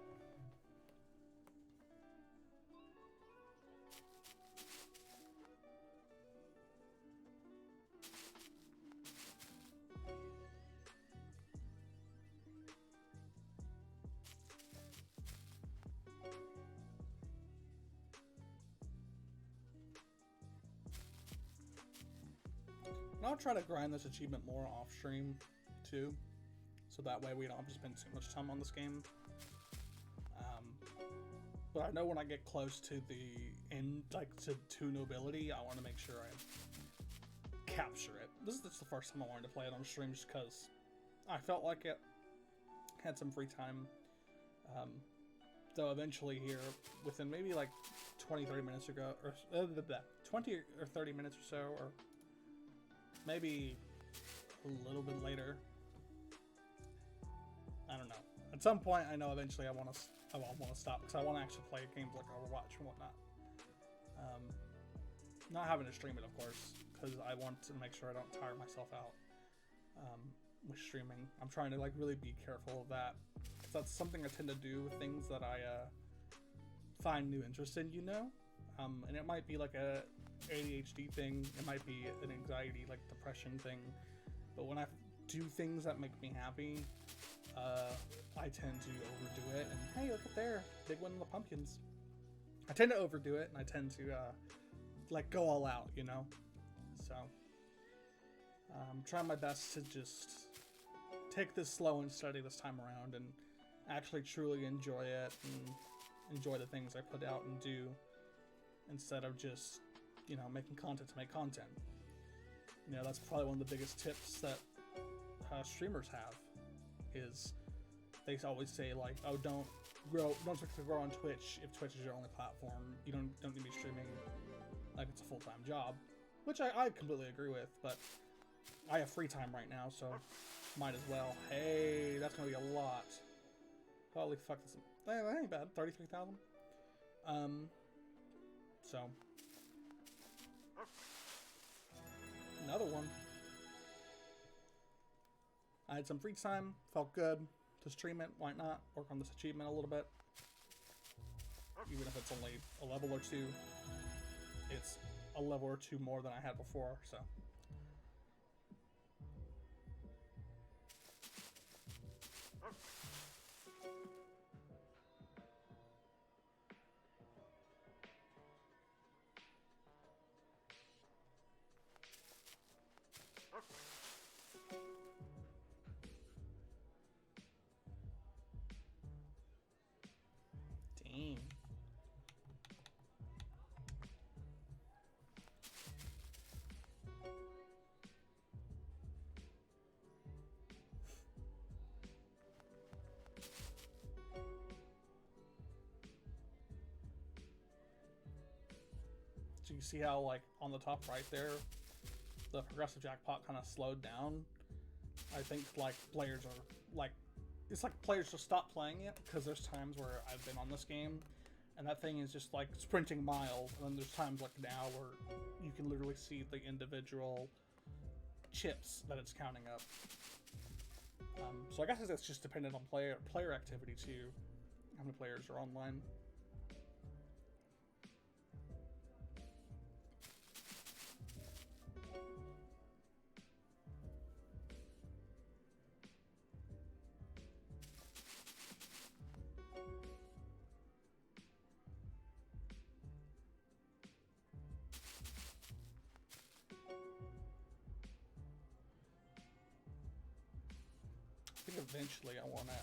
And I'll try to grind this achievement more off stream too, so that way we don't have to spend too much time on this game. But I know when I get close to the end, like to nobility, I want to make sure I capture it. This is the first time I wanted to play it on stream just because I felt like it had some free time. Though eventually here, within maybe like 20-30 minutes ago, or 20 or 30 minutes or so, or maybe a little bit later. I don't know. At some point, I know eventually I want to stop because I want to actually play games like Overwatch and whatnot. Not having to stream it, of course, because I want to make sure I don't tire myself out with streaming. I'm trying to like really be careful of that. Because that's something I tend to do with things that I find new interest in, you know? And it might be like a ADHD thing, it might be an anxiety, like depression thing, but when I do things that make me happy, I tend to overdo it, and hey, look at there, big one in the pumpkins. I tend to overdo it, and I tend to like go all out, you know? So I'm trying my best to just take this slow and steady this time around and actually truly enjoy it and enjoy the things I put out and do, instead of just, you know, making content to make content. You know, that's probably one of the biggest tips that streamers have, is they always say like, oh, don't expect to grow on Twitch if Twitch is your only platform. You don't need to be streaming like it's a full-time job, which I completely agree with, but I have free time right now, so might as well. Hey, that's gonna be a lot. Holy fuck, that ain't bad. 33,000. So another one. I had some free time, felt good to stream it. Why not work on this achievement a little bit? Even if it's only a level or two, it's a level or two more than I had before, so. Dang. So you see how, like, on the top right there, the progressive jackpot kind of slowed down? I think, like, players are, like, it's like players just stop playing it, because there's times where I've been on this game, and that thing is just, like, sprinting miles, and then there's times, like, now where you can literally see the individual chips that it's counting up. So I guess it's just dependent on player activity, too, how many players are online. I think eventually I want to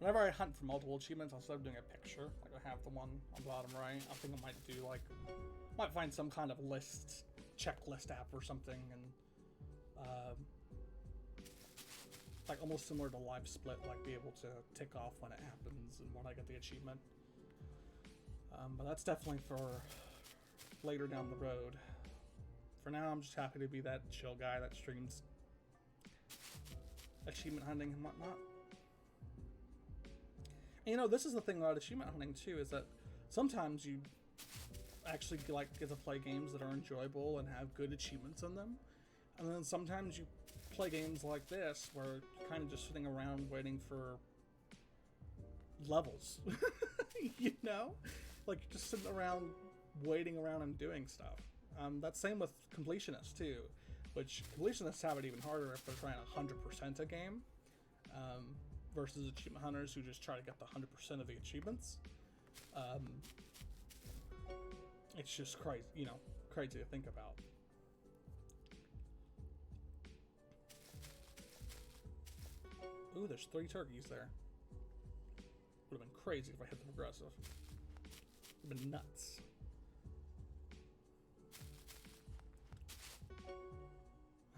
whenever I hunt for multiple achievements, I'll start doing a picture. Like I have the one on the bottom right. I think I might do like, might find some kind of list, checklist app or something, and like almost similar to Live Split, like be able to tick off when it happens and when I get the achievement. But that's definitely for later down the road. For now, I'm just happy to be that chill guy that streams achievement hunting and whatnot. And, you know, this is the thing about achievement hunting too, is that sometimes you actually like get to play games that are enjoyable and have good achievements in them, and then sometimes you play games like this where you're kind of just sitting around waiting for levels. You know, like you're just sitting around waiting around and doing stuff. That's same with completionists too, which completionists have it even harder if they're trying to 100% a game, versus achievement hunters who just try to get the 100% of the achievements. It's just crazy, you know, crazy to think about. Ooh, there's 3 turkeys there. Would have been crazy if I hit them aggressive. Would have been nuts.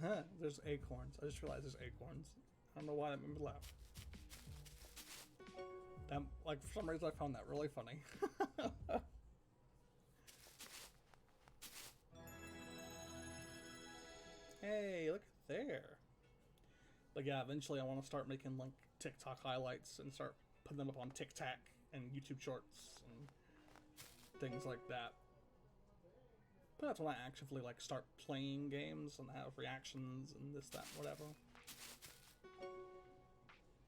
Huh, there's acorns. I just realized there's acorns. I don't know why that made me laugh. That, like, for some reason I found that really funny. Hey, look at there. But yeah, eventually I want to start making like TikTok highlights and start putting them up on TikTok and YouTube Shorts and things like that. But that's when I actively like start playing games and have reactions and this, that, whatever.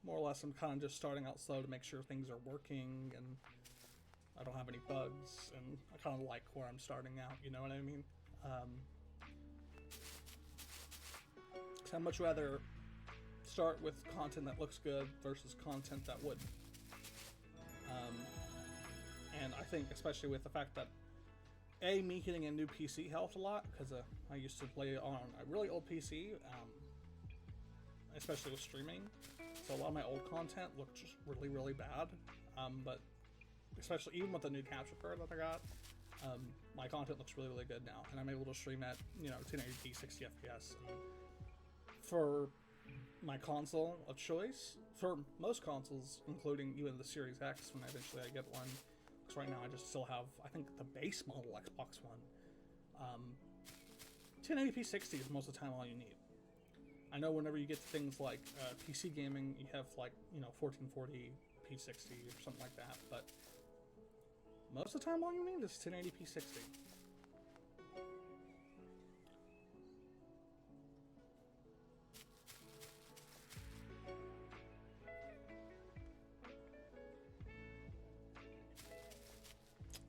More or less, I'm kind of just starting out slow to make sure things are working and I don't have any bugs, and I kind of like where I'm starting out, you know what I mean? So I'd much rather start with content that looks good versus content that wouldn't. And I think, especially with the fact that me getting a new PC helped a lot, because I used to play on a really old PC, especially with streaming. So a lot of my old content looked just really, really bad. But especially even with the new capture card that I got, my content looks really, really good now, and I'm able to stream at 1080p 60 FPS. And for my console of choice, for most consoles, including even the Series X when eventually I get one, because right now I just still have, I think, the base model Xbox One. 1080p 60 is most of the time all you need. I know whenever you get to things like PC gaming, you have like 1440p 60 or something like that, but most of the time all you need is 1080p 60.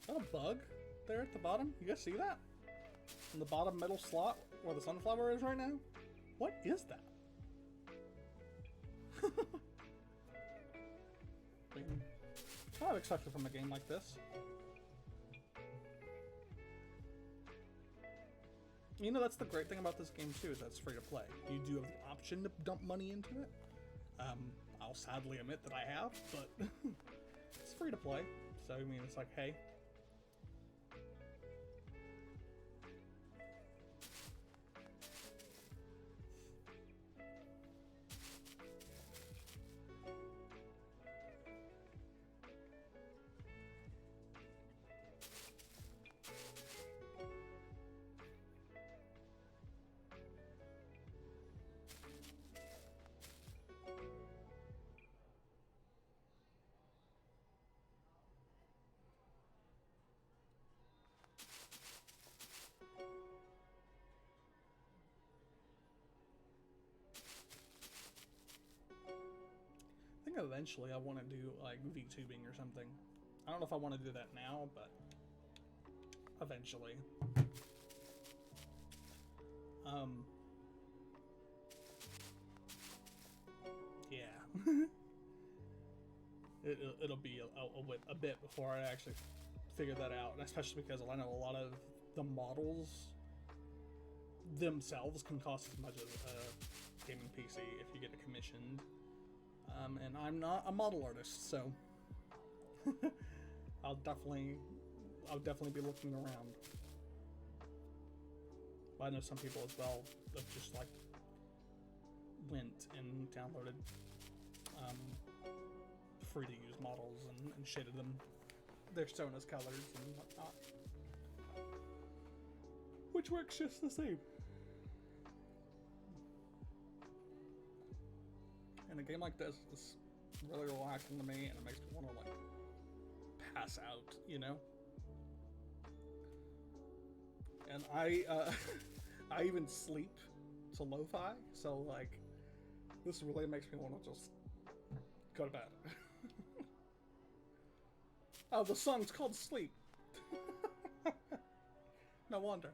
Is that a bug there at the bottom? You guys see that? In the bottom middle slot where the sunflower is right now? What is that? I mean, kind of expected from a game like this. You know, that's the great thing about this game too, is that it's free to play. You do have the option to dump money into it. I'll sadly admit that I have, but it's free to play. So, I mean, it's like, hey, I think eventually I want to do like VTubing or something. I don't know if I want to do that now, but eventually. Yeah. It'll be a bit before I actually figure that out, and especially because I know a lot of the models themselves can cost as much as a gaming PC if you get it commissioned. And I'm not a model artist, so I'll definitely be looking around. But I know some people as well that just like went and downloaded free to use models and shaded them their Sona's colors and whatnot, which works just the same. And a game like this is really relaxing to me, and it makes me want to like pass out, you know. And I I even sleep to lo-fi, so like this really makes me want to just go to bed. Oh, the song's called Sleep. No wonder.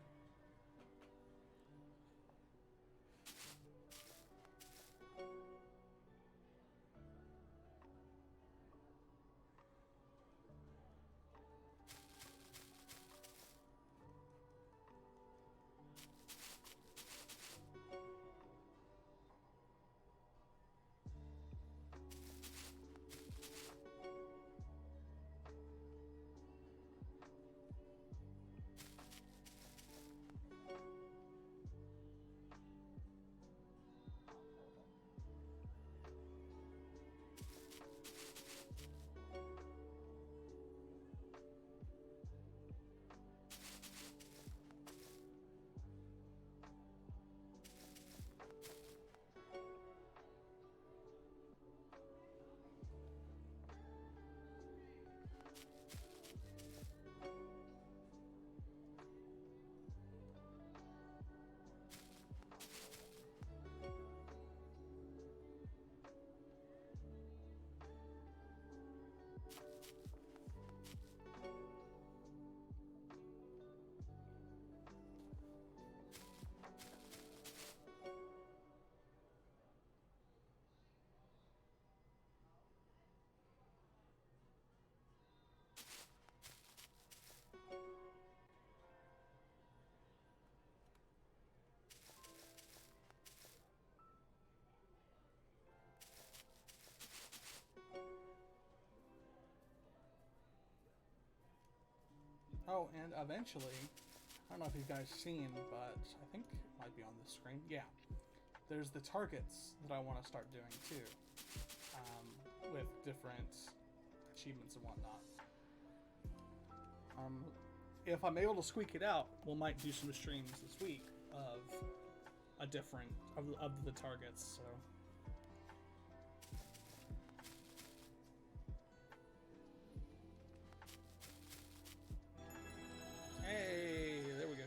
Oh, and eventually, I don't know if you guys seen, but I think it might be on the screen. Yeah, there's the targets that I want to start doing too, with different achievements and whatnot. If I'm able to squeak it out, we might do some streams this week of a different of the targets. So. Hey, there we go.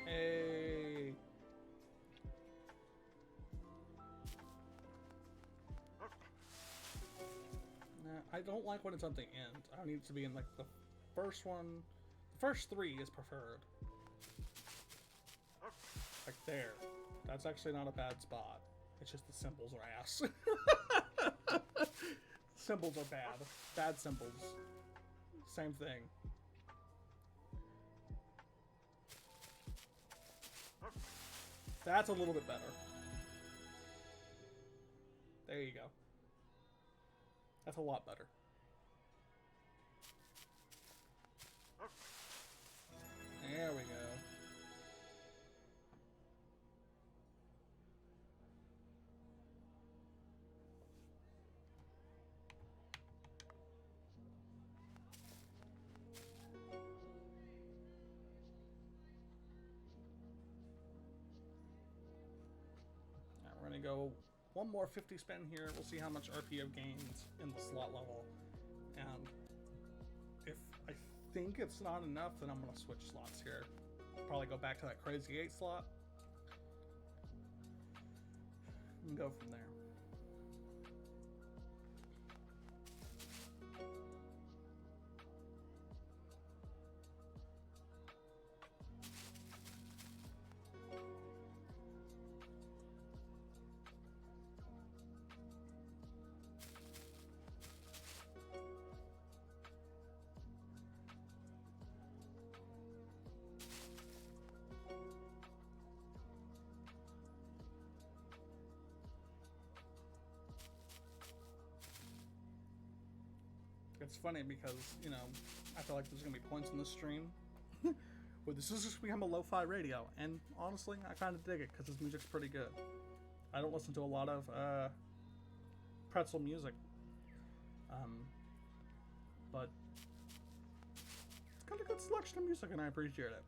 Hey. Nah, I don't like when it's at the end. I need it to be in like the first one. The first three is preferred. Like there. That's actually not a bad spot. It's just the symbols are ass. Symbols are bad. Bad symbols. Same thing. That's a little bit better. There you go. That's a lot better. There we go. We're gonna go one more 50 spin here. We'll see how much RP I've gained in the slot level. And if I think it's not enough, then I'm gonna switch slots here. Probably go back to that crazy 8 slot and go from there. It's funny because, you know, I feel like there's going to be points in this stream where this is just become a lo-fi radio, and honestly, I kind of dig it because this music's pretty good. I don't listen to a lot of pretzel music, but it's got a good selection of music, and I appreciate it.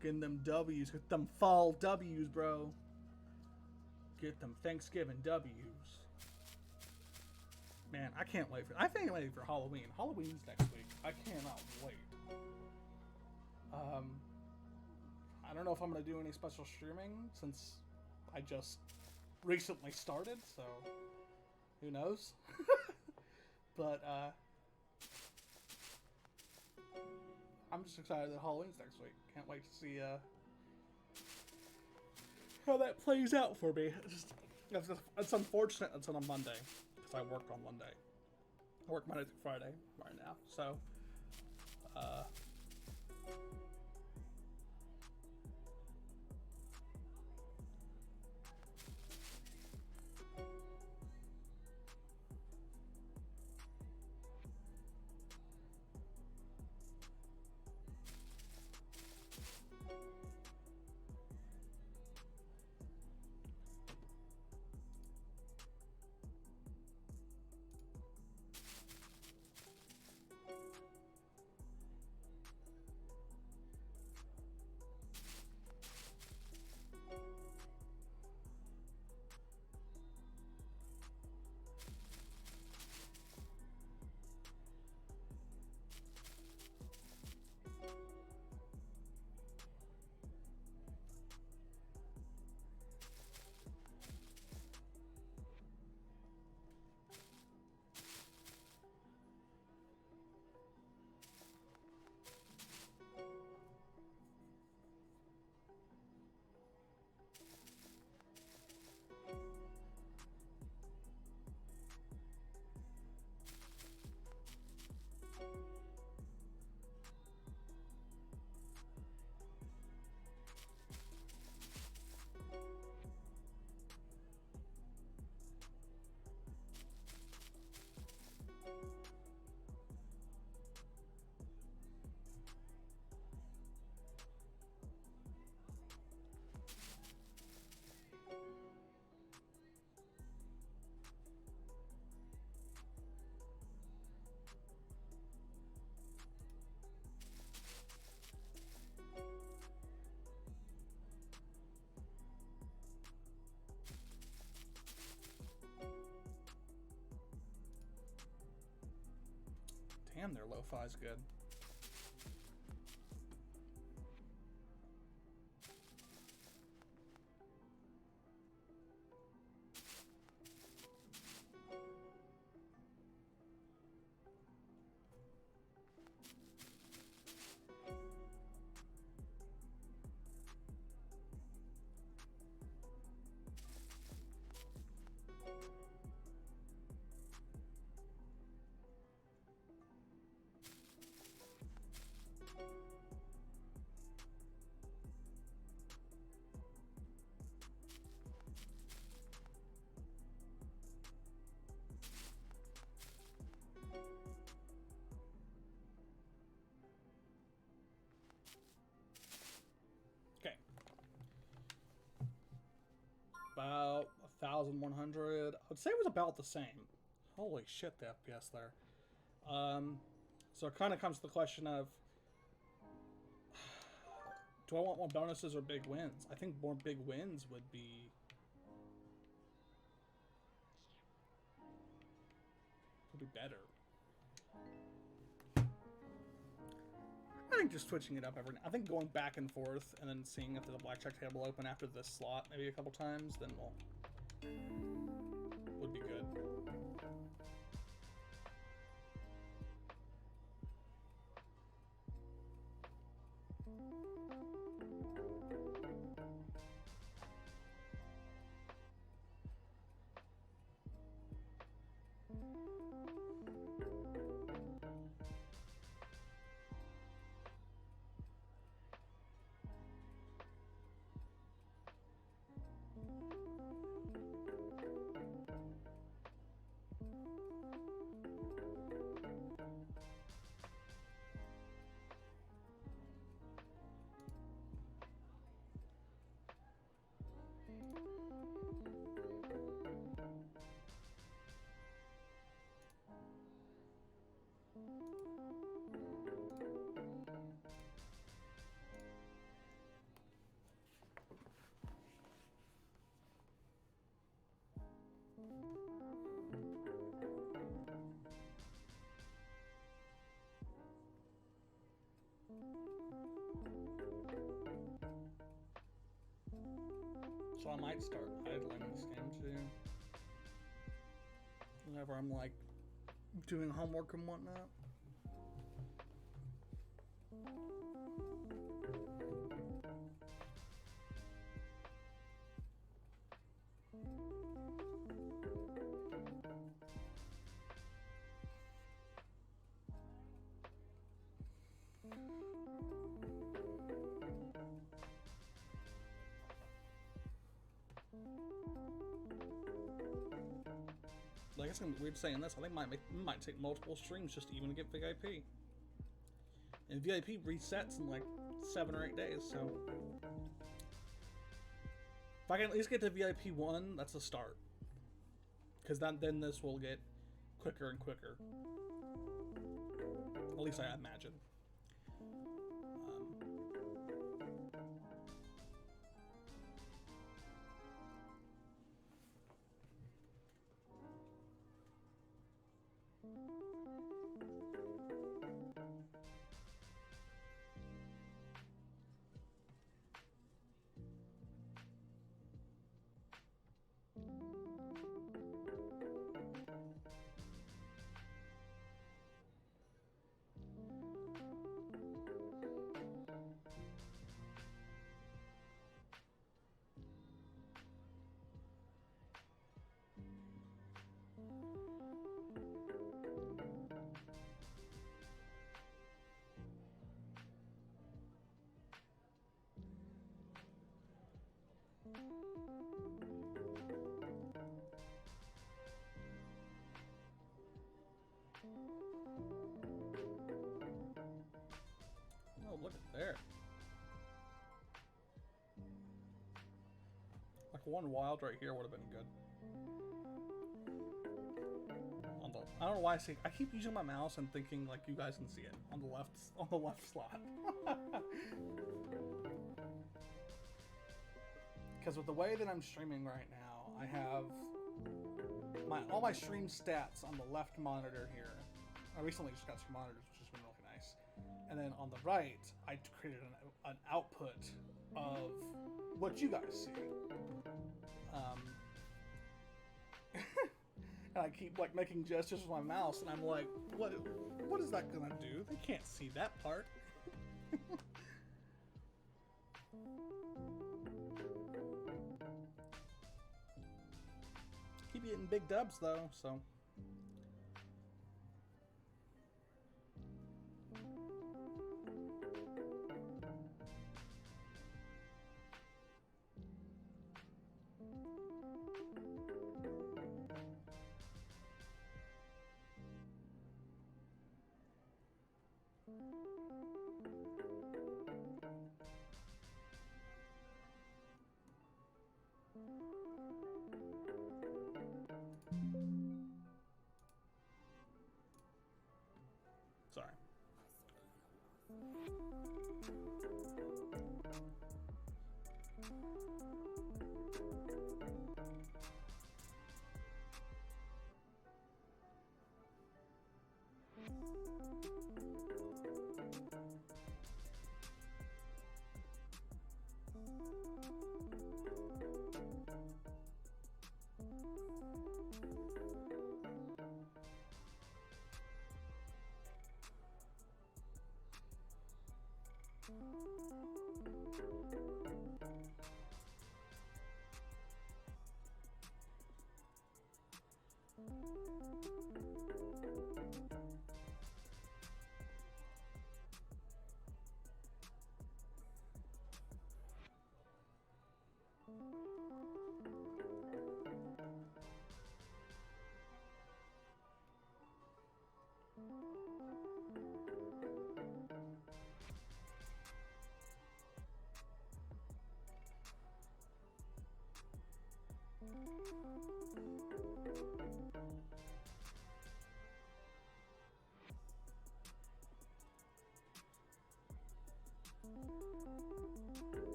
Getting them W's, get them fall W's, bro. Get them Thanksgiving W's. Man, I can't wait for. I think I'm ready for Halloween. Halloween's next week. I cannot wait. I don't know if I'm gonna do any special streaming since I just recently started, so who knows? But I'm just excited that Halloween's next week. Can't wait to see how that plays out for me. It's unfortunate it's on a Monday because I work on Monday. I work Monday through Friday right now, so damn, their lo-fi's good. 100. I would say it was about the same. Holy shit, the FPS there. So it kind of comes to the question of, do I want more bonuses or big wins? I think more big wins would be better. I think just switching it up I think going back and forth and then seeing if there's a blackjack table open after this slot maybe a couple times, then would be good. So I might start idling this game too. Whenever I'm like doing homework and whatnot. I guess it's gonna be weird saying this. I think it might take multiple streams just to even get VIP. And VIP resets in like 7 or 8 days, so if I can at least get to VIP 1, that's a start. Because then this will get quicker and quicker. At least I imagine. Oh, look at there. Like one wild right here would have been good. I don't know why I keep using my mouse and thinking like you guys can see it on the left slot. Because with the way that I'm streaming right now, I have all my stream stats on the left monitor here. I recently just got 2 monitors, which has been really nice. And then on the right, I created an output of what you guys see. And I keep like making gestures with my mouse, and I'm like, what is that gonna do? They can't see that part. Keep getting big dubs though, so.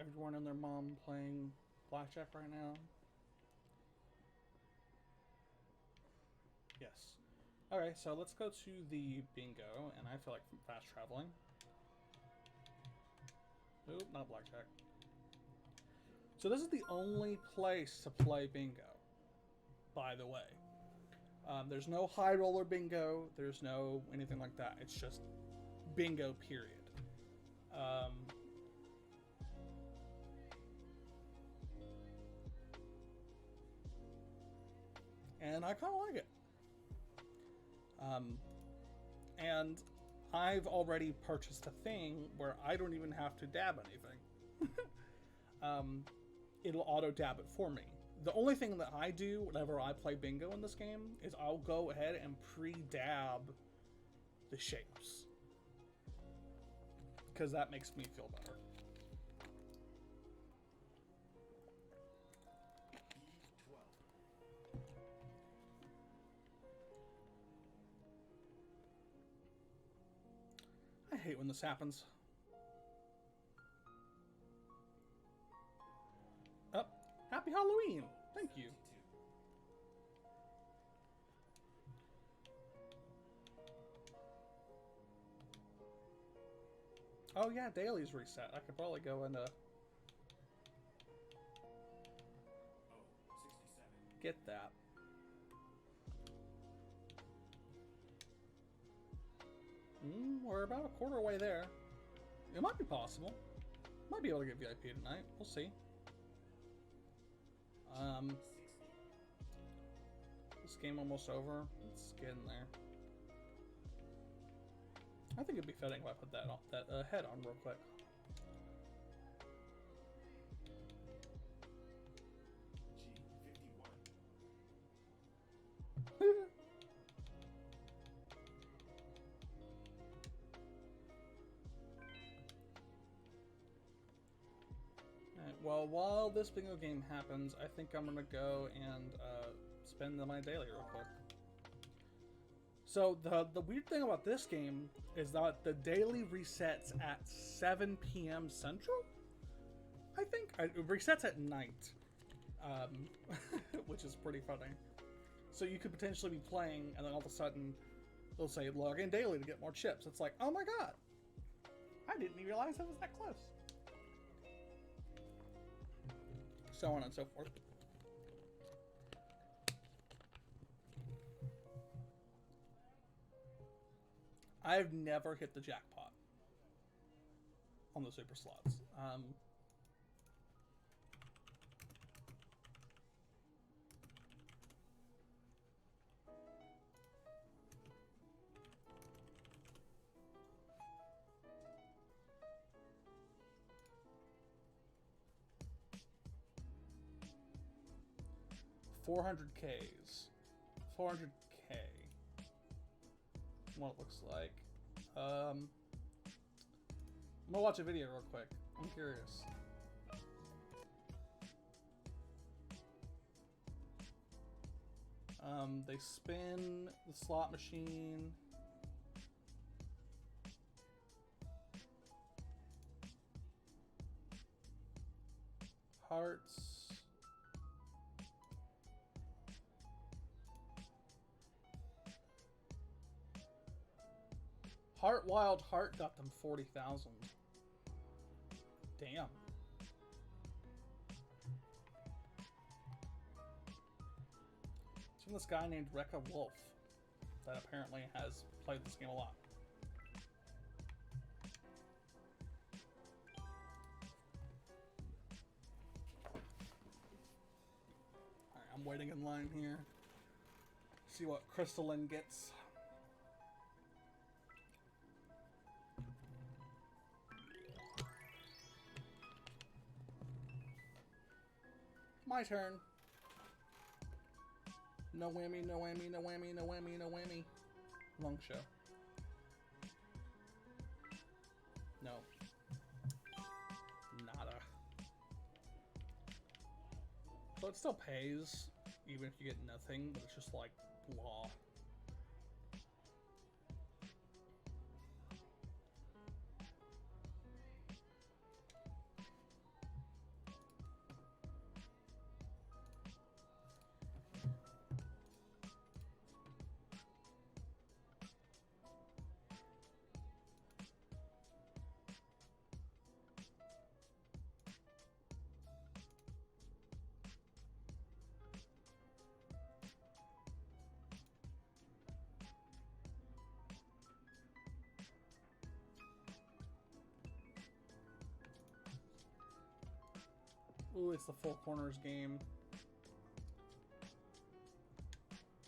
Everyone and their mom playing Blackjack right now. Yes. Okay, so let's go to the bingo, and I feel like fast traveling. Nope, not Blackjack. So this is the only place to play bingo, by the way. There's no high roller bingo, there's no anything like that. It's just bingo, period. And I kind of like it. And I've already purchased a thing where I don't even have to dab anything. It'll auto dab it for me. The only thing that I do whenever I play bingo in this game is I'll go ahead and pre-dab the shapes, because that makes me feel better. I hate when this happens. Oh, happy Halloween! Thank you. Oh yeah, daily's reset. I could probably go into... get that. We're about a quarter way there. It might be possible. Might be able to get VIP tonight. We'll see. This game almost over. Let's get in there. I think it'd be fitting if I put that head on real quick. Well, while this bingo game happens, I think I'm gonna go and spend my daily real quick. So the weird thing about this game is that the daily resets at 7 p.m. Central. I think it resets at night, which is pretty funny. So you could potentially be playing, and then all of a sudden, they'll say log in daily to get more chips. It's like, oh my god, I didn't even realize it was that close. So on and so forth. I've never hit the jackpot on the super slots. 400Ks. 400K. What it looks like. I'm gonna watch a video real quick. I'm curious. They spin the slot machine. Hearts. Heart Wild Heart got them 40,000. Damn. It's from this guy named Rekka Wolf that apparently has played this game a lot. Alright, I'm waiting in line here. See what Crystalline gets. My turn. No whammy, no whammy, no whammy, no whammy, no whammy. Long show. No. Nada. So it still pays, even if you get nothing, but it's just like blah. Ooh, it's the Four Corners game.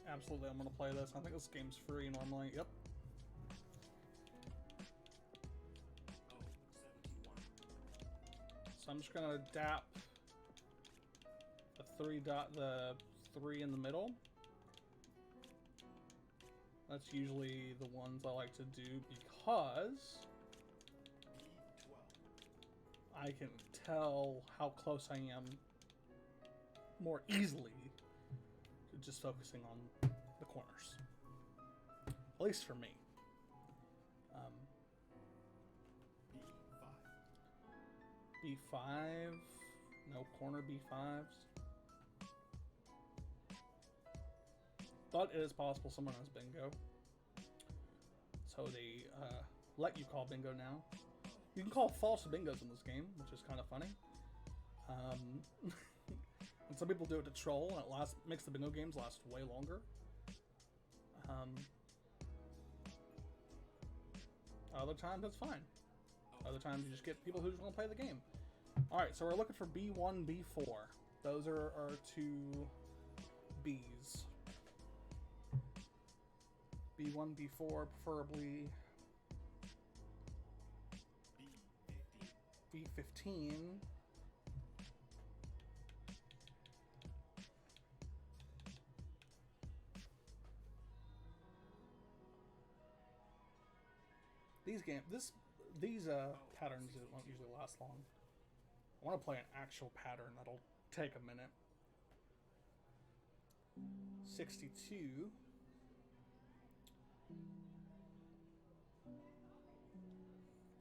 Absolutely, I'm gonna play this. I think this game's free normally. Yep. So I'm just gonna adapt the three in the middle. That's usually the ones I like to do because I can tell how close I am more easily to just focusing on the corners. At least for me. B5. No corner B5s. Thought it is possible someone has bingo. So they let you call bingo now. You can call false bingos in this game, which is kind of funny. And some people do it to troll, and it makes the bingo games last way longer. Other times, that's fine. Other times, you just get people who just want to play the game. Alright, so we're looking for B1, B4. Those are our two Bs. B1, B4, preferably B15. These patterns won't usually last long. I want to play an actual pattern that'll take a minute. 62.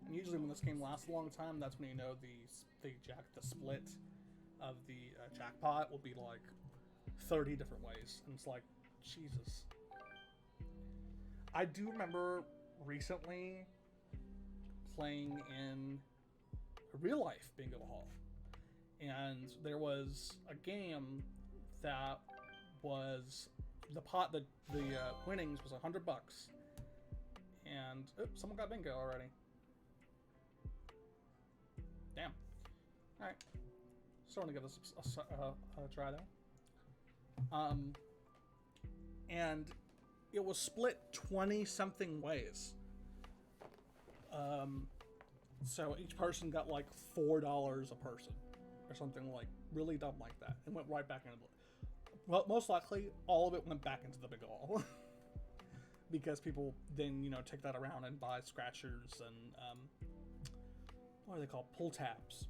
And usually when this game lasts a long time, that's when you know the split of the jackpot will be like 30 different ways. And it's like, Jesus. I do remember recently playing in a real life bingo hall, and there was a game that was the winnings was $100, and someone got bingo already. Damn. All right, starting to give this a try though. And it was split 20-something ways. So each person got like $4 a person, or something like really dumb like that, and went right back into the. Well, most likely, all of it went back into the big hall. Because people then, take that around and buy scratchers and, what are they called? Pull tabs.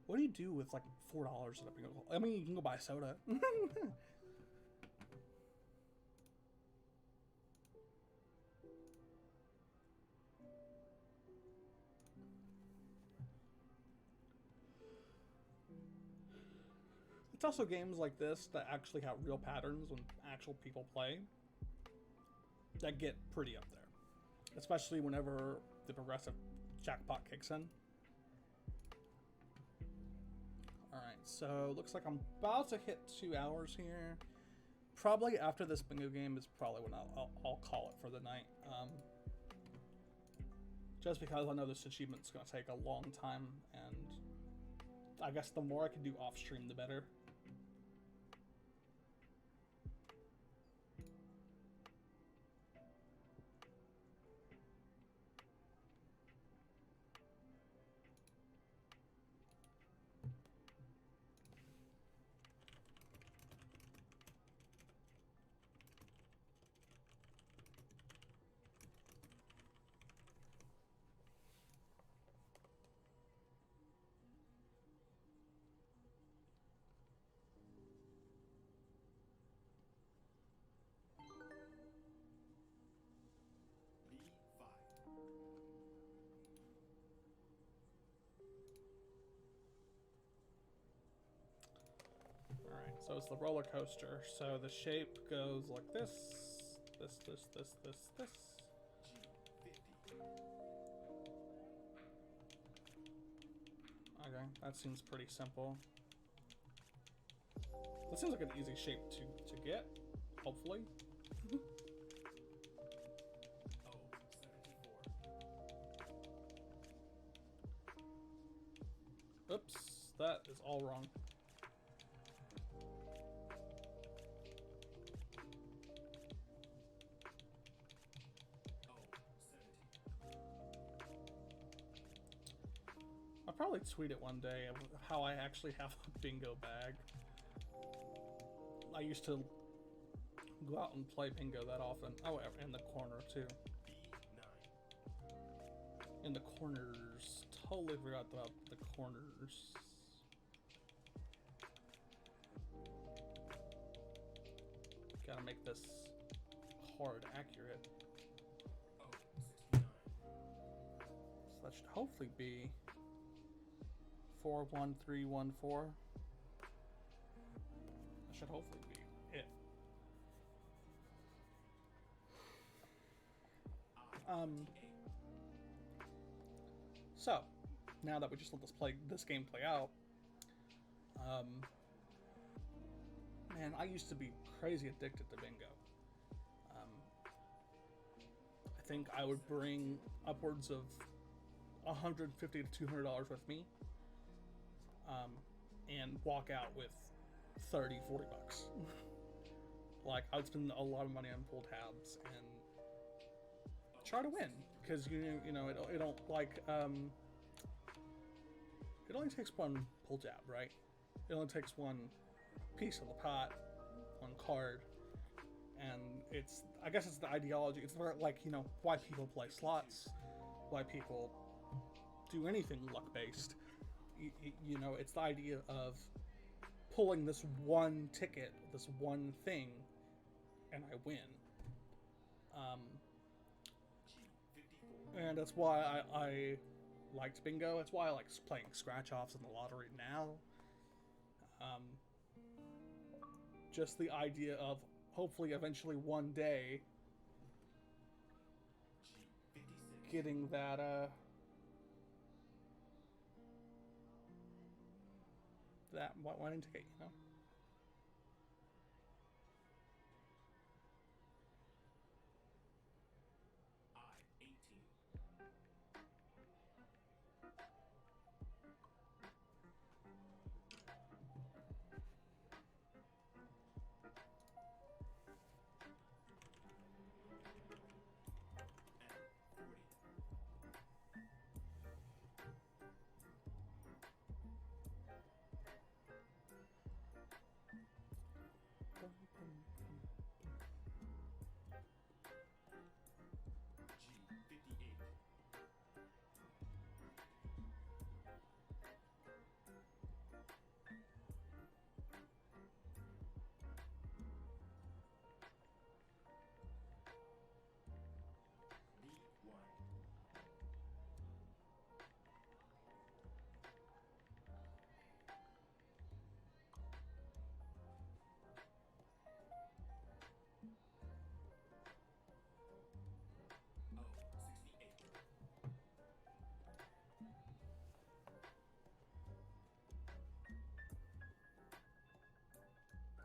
What do you do with, like, $4 at a bingo hall? I mean, you can go buy soda. It's also games like this that actually have real patterns when actual people play that get pretty up there. Especially whenever the progressive jackpot kicks in. Alright, so looks like I'm about to hit 2 hours here. Probably after this bingo game is probably when I'll call it for the night. Just because I know this achievement's going to take a long time, and I guess the more I can do off stream, the better. So it's the roller coaster. So the shape goes like this, this. Okay, that seems pretty simple. That seems like an easy shape to get, hopefully. Oops, that is all wrong. I'll probably tweet it one day of how I actually have a bingo bag. I used to go out and play bingo that often. Oh, in the corner too. In the corners. Totally forgot about the corners. Gotta make this hard accurate. So that should hopefully be 41314. That should hopefully be it. So now that we just let this game play out, man, I used to be crazy addicted to bingo. I think I would bring upwards of $150 to $200 with me, and walk out with $30, $40. Like, I would spend a lot of money on pull tabs and try to win, because you know it don't like it only takes one pull tab, right? It only takes one piece of the pot, one card, and I guess it's the ideology. It's like, why people play slots, why people do anything luck based. It's the idea of pulling this one ticket, this one thing, and I win. And that's why I liked bingo. That's why I like playing scratch offs in the lottery now. just the idea of hopefully eventually one day getting that that winning ticket, you know.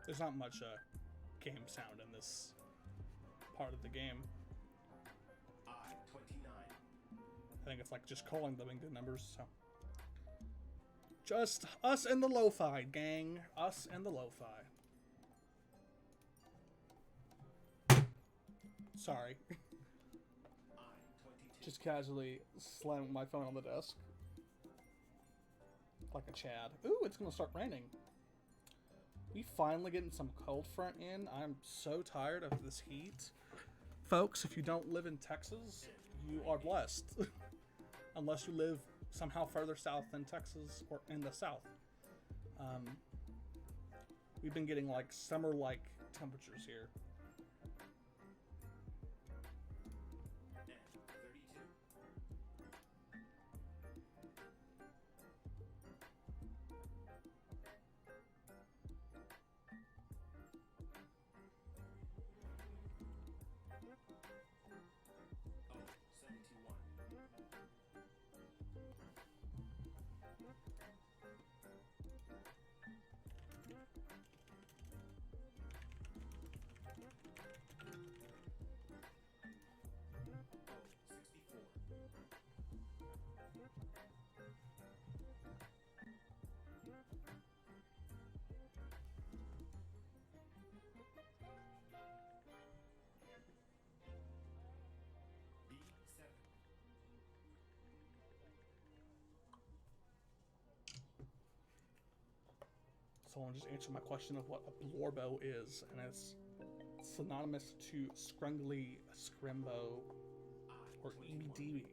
There's not much game sound in this part of the game. I think it's like just calling them in good numbers, so. Just us and the lo-fi, gang. Us and the lo-fi. Sorry. Just casually slamming my phone on the desk. Like a Chad. Ooh, it's gonna start raining. We finally getting some cold front in. I'm so tired of this heat. Folks, if you don't live in Texas, you are blessed. Unless you live somehow further south than Texas or in the south. We've been getting like summer-like temperatures here. Someone just answered my question of what a blorbo is, and it's synonymous to scrungly, scrimbo, or EBDB.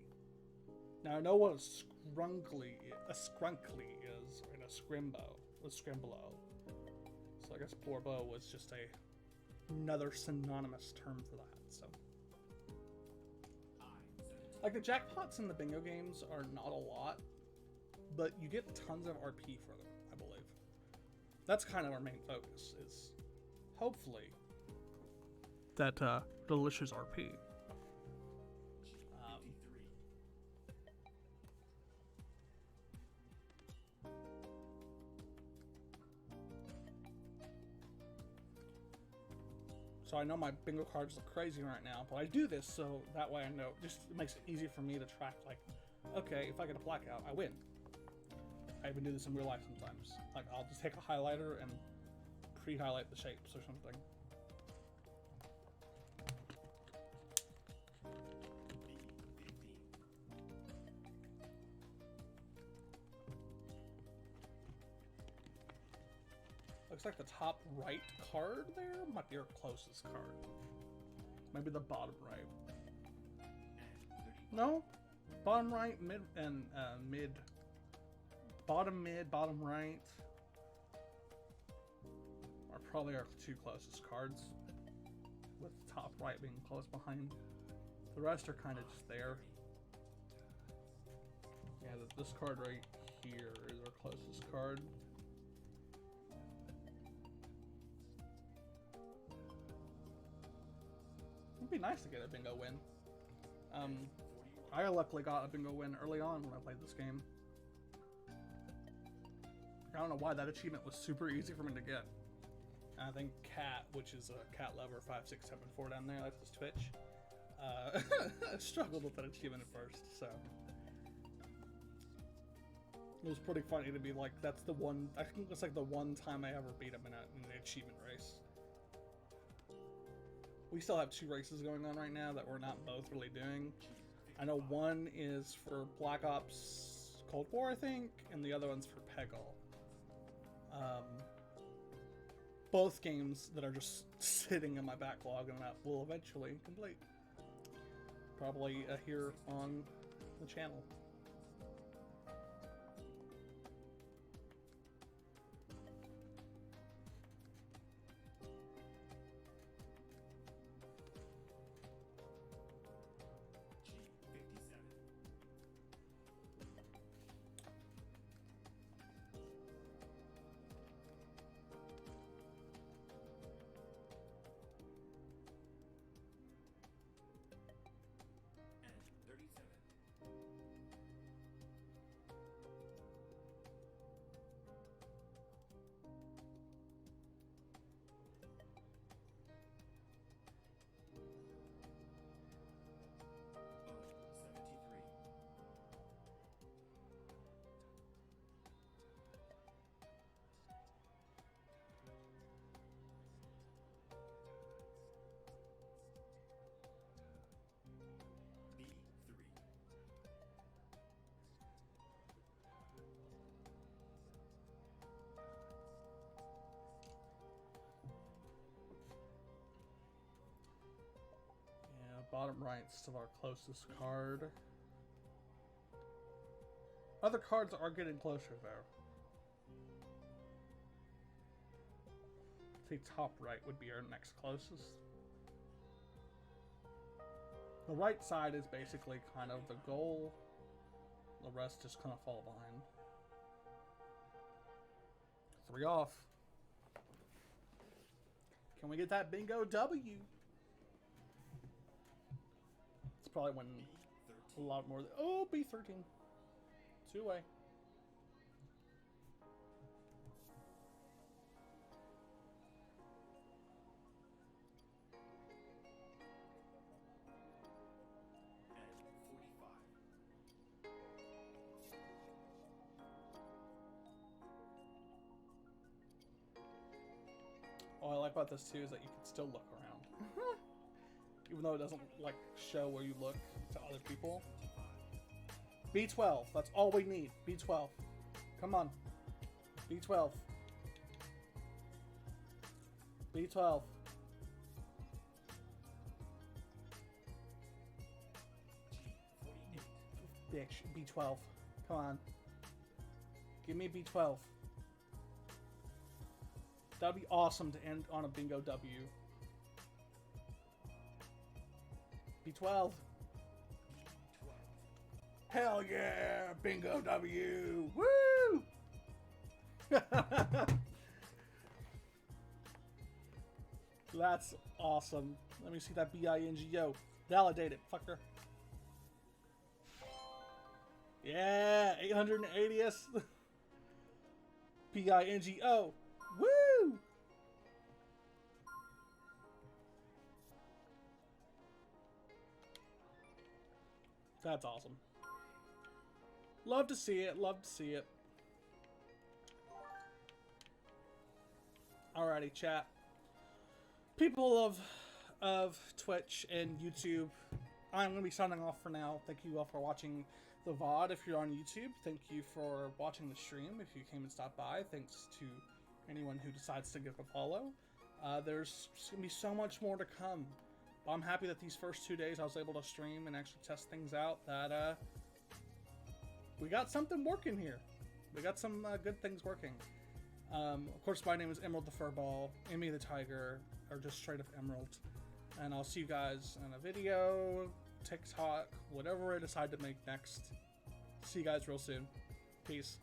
Now I know what a skrunkly is, and a scrimblo. So I guess blorbo was just another synonymous term for that. So, like the jackpots in the bingo games are not a lot, but you get tons of RP for them. I believe. That's kind of our main focus, is hopefully that delicious RP. So I know my bingo cards look crazy right now, but I do this so that way I know, just it makes it easier for me to track, like, okay, if I get a blackout, I win. I even do this in real life sometimes. Like, I'll just take a highlighter and pre-highlight the shapes or something. Looks like the top right card there might be our closest card. Maybe the bottom right. No? Bottom right, mid, and mid. Bottom mid, bottom right are probably our two closest cards, with the top right being close behind. The rest are kind of just there. Yeah, this card right here is our closest card. be nice to get a bingo win. I luckily got a bingo win early on when I played this game. I don't know why that achievement was super easy for me to get. And I think Cat, which is a Cat Lover 5674 down there, that's his Twitch. Struggled with that achievement at first, so it was pretty funny to be like, that's the one. I think it's like the one time I ever beat him in an achievement race. We still have 2 races going on right now that we're not both really doing. I know one is for Black Ops Cold War, I think, and the other one's for Peggle. Both games that are just sitting in my backlog and that will eventually complete. Probably here on the channel. Bottom right's still our closest card. Other cards are getting closer though. I'd say top right would be our next closest. The right side is basically kind of the goal. The rest just kind of fall behind. 3 off. Can we get that bingo W? Probably when a lot more. Oh, B13. 2-way. Oh, I like about this too is that you can still look around. Even though it doesn't like show where you look to other people. B12, that's all we need. B12. Come on. B12. B12. Bitch, B12. Come on. Give me B12. That'd be awesome to end on a bingo W. B12. Hell yeah! Bingo W! Woo! That's awesome. Let me see that B-I-N-G-O. Validate it, fucker. Yeah! 880th. B-I-N-G-O. Woo! That's awesome. Love to see it. Love to see it. Alrighty, chat. People of Twitch and YouTube, I'm going to be signing off for now. Thank you all for watching the VOD. If you're on YouTube, thank you for watching the stream. If you came and stopped by, thanks to anyone who decides to give a follow. There's going to be so much more to come. I'm happy that these first 2 days I was able to stream and actually test things out, that we got something working here. We got some good things working. Of course, my name is Emerald the Furball, EmeTheTiger, or just straight up Emerald. And I'll see you guys in a video, TikTok, whatever I decide to make next. See you guys real soon. Peace.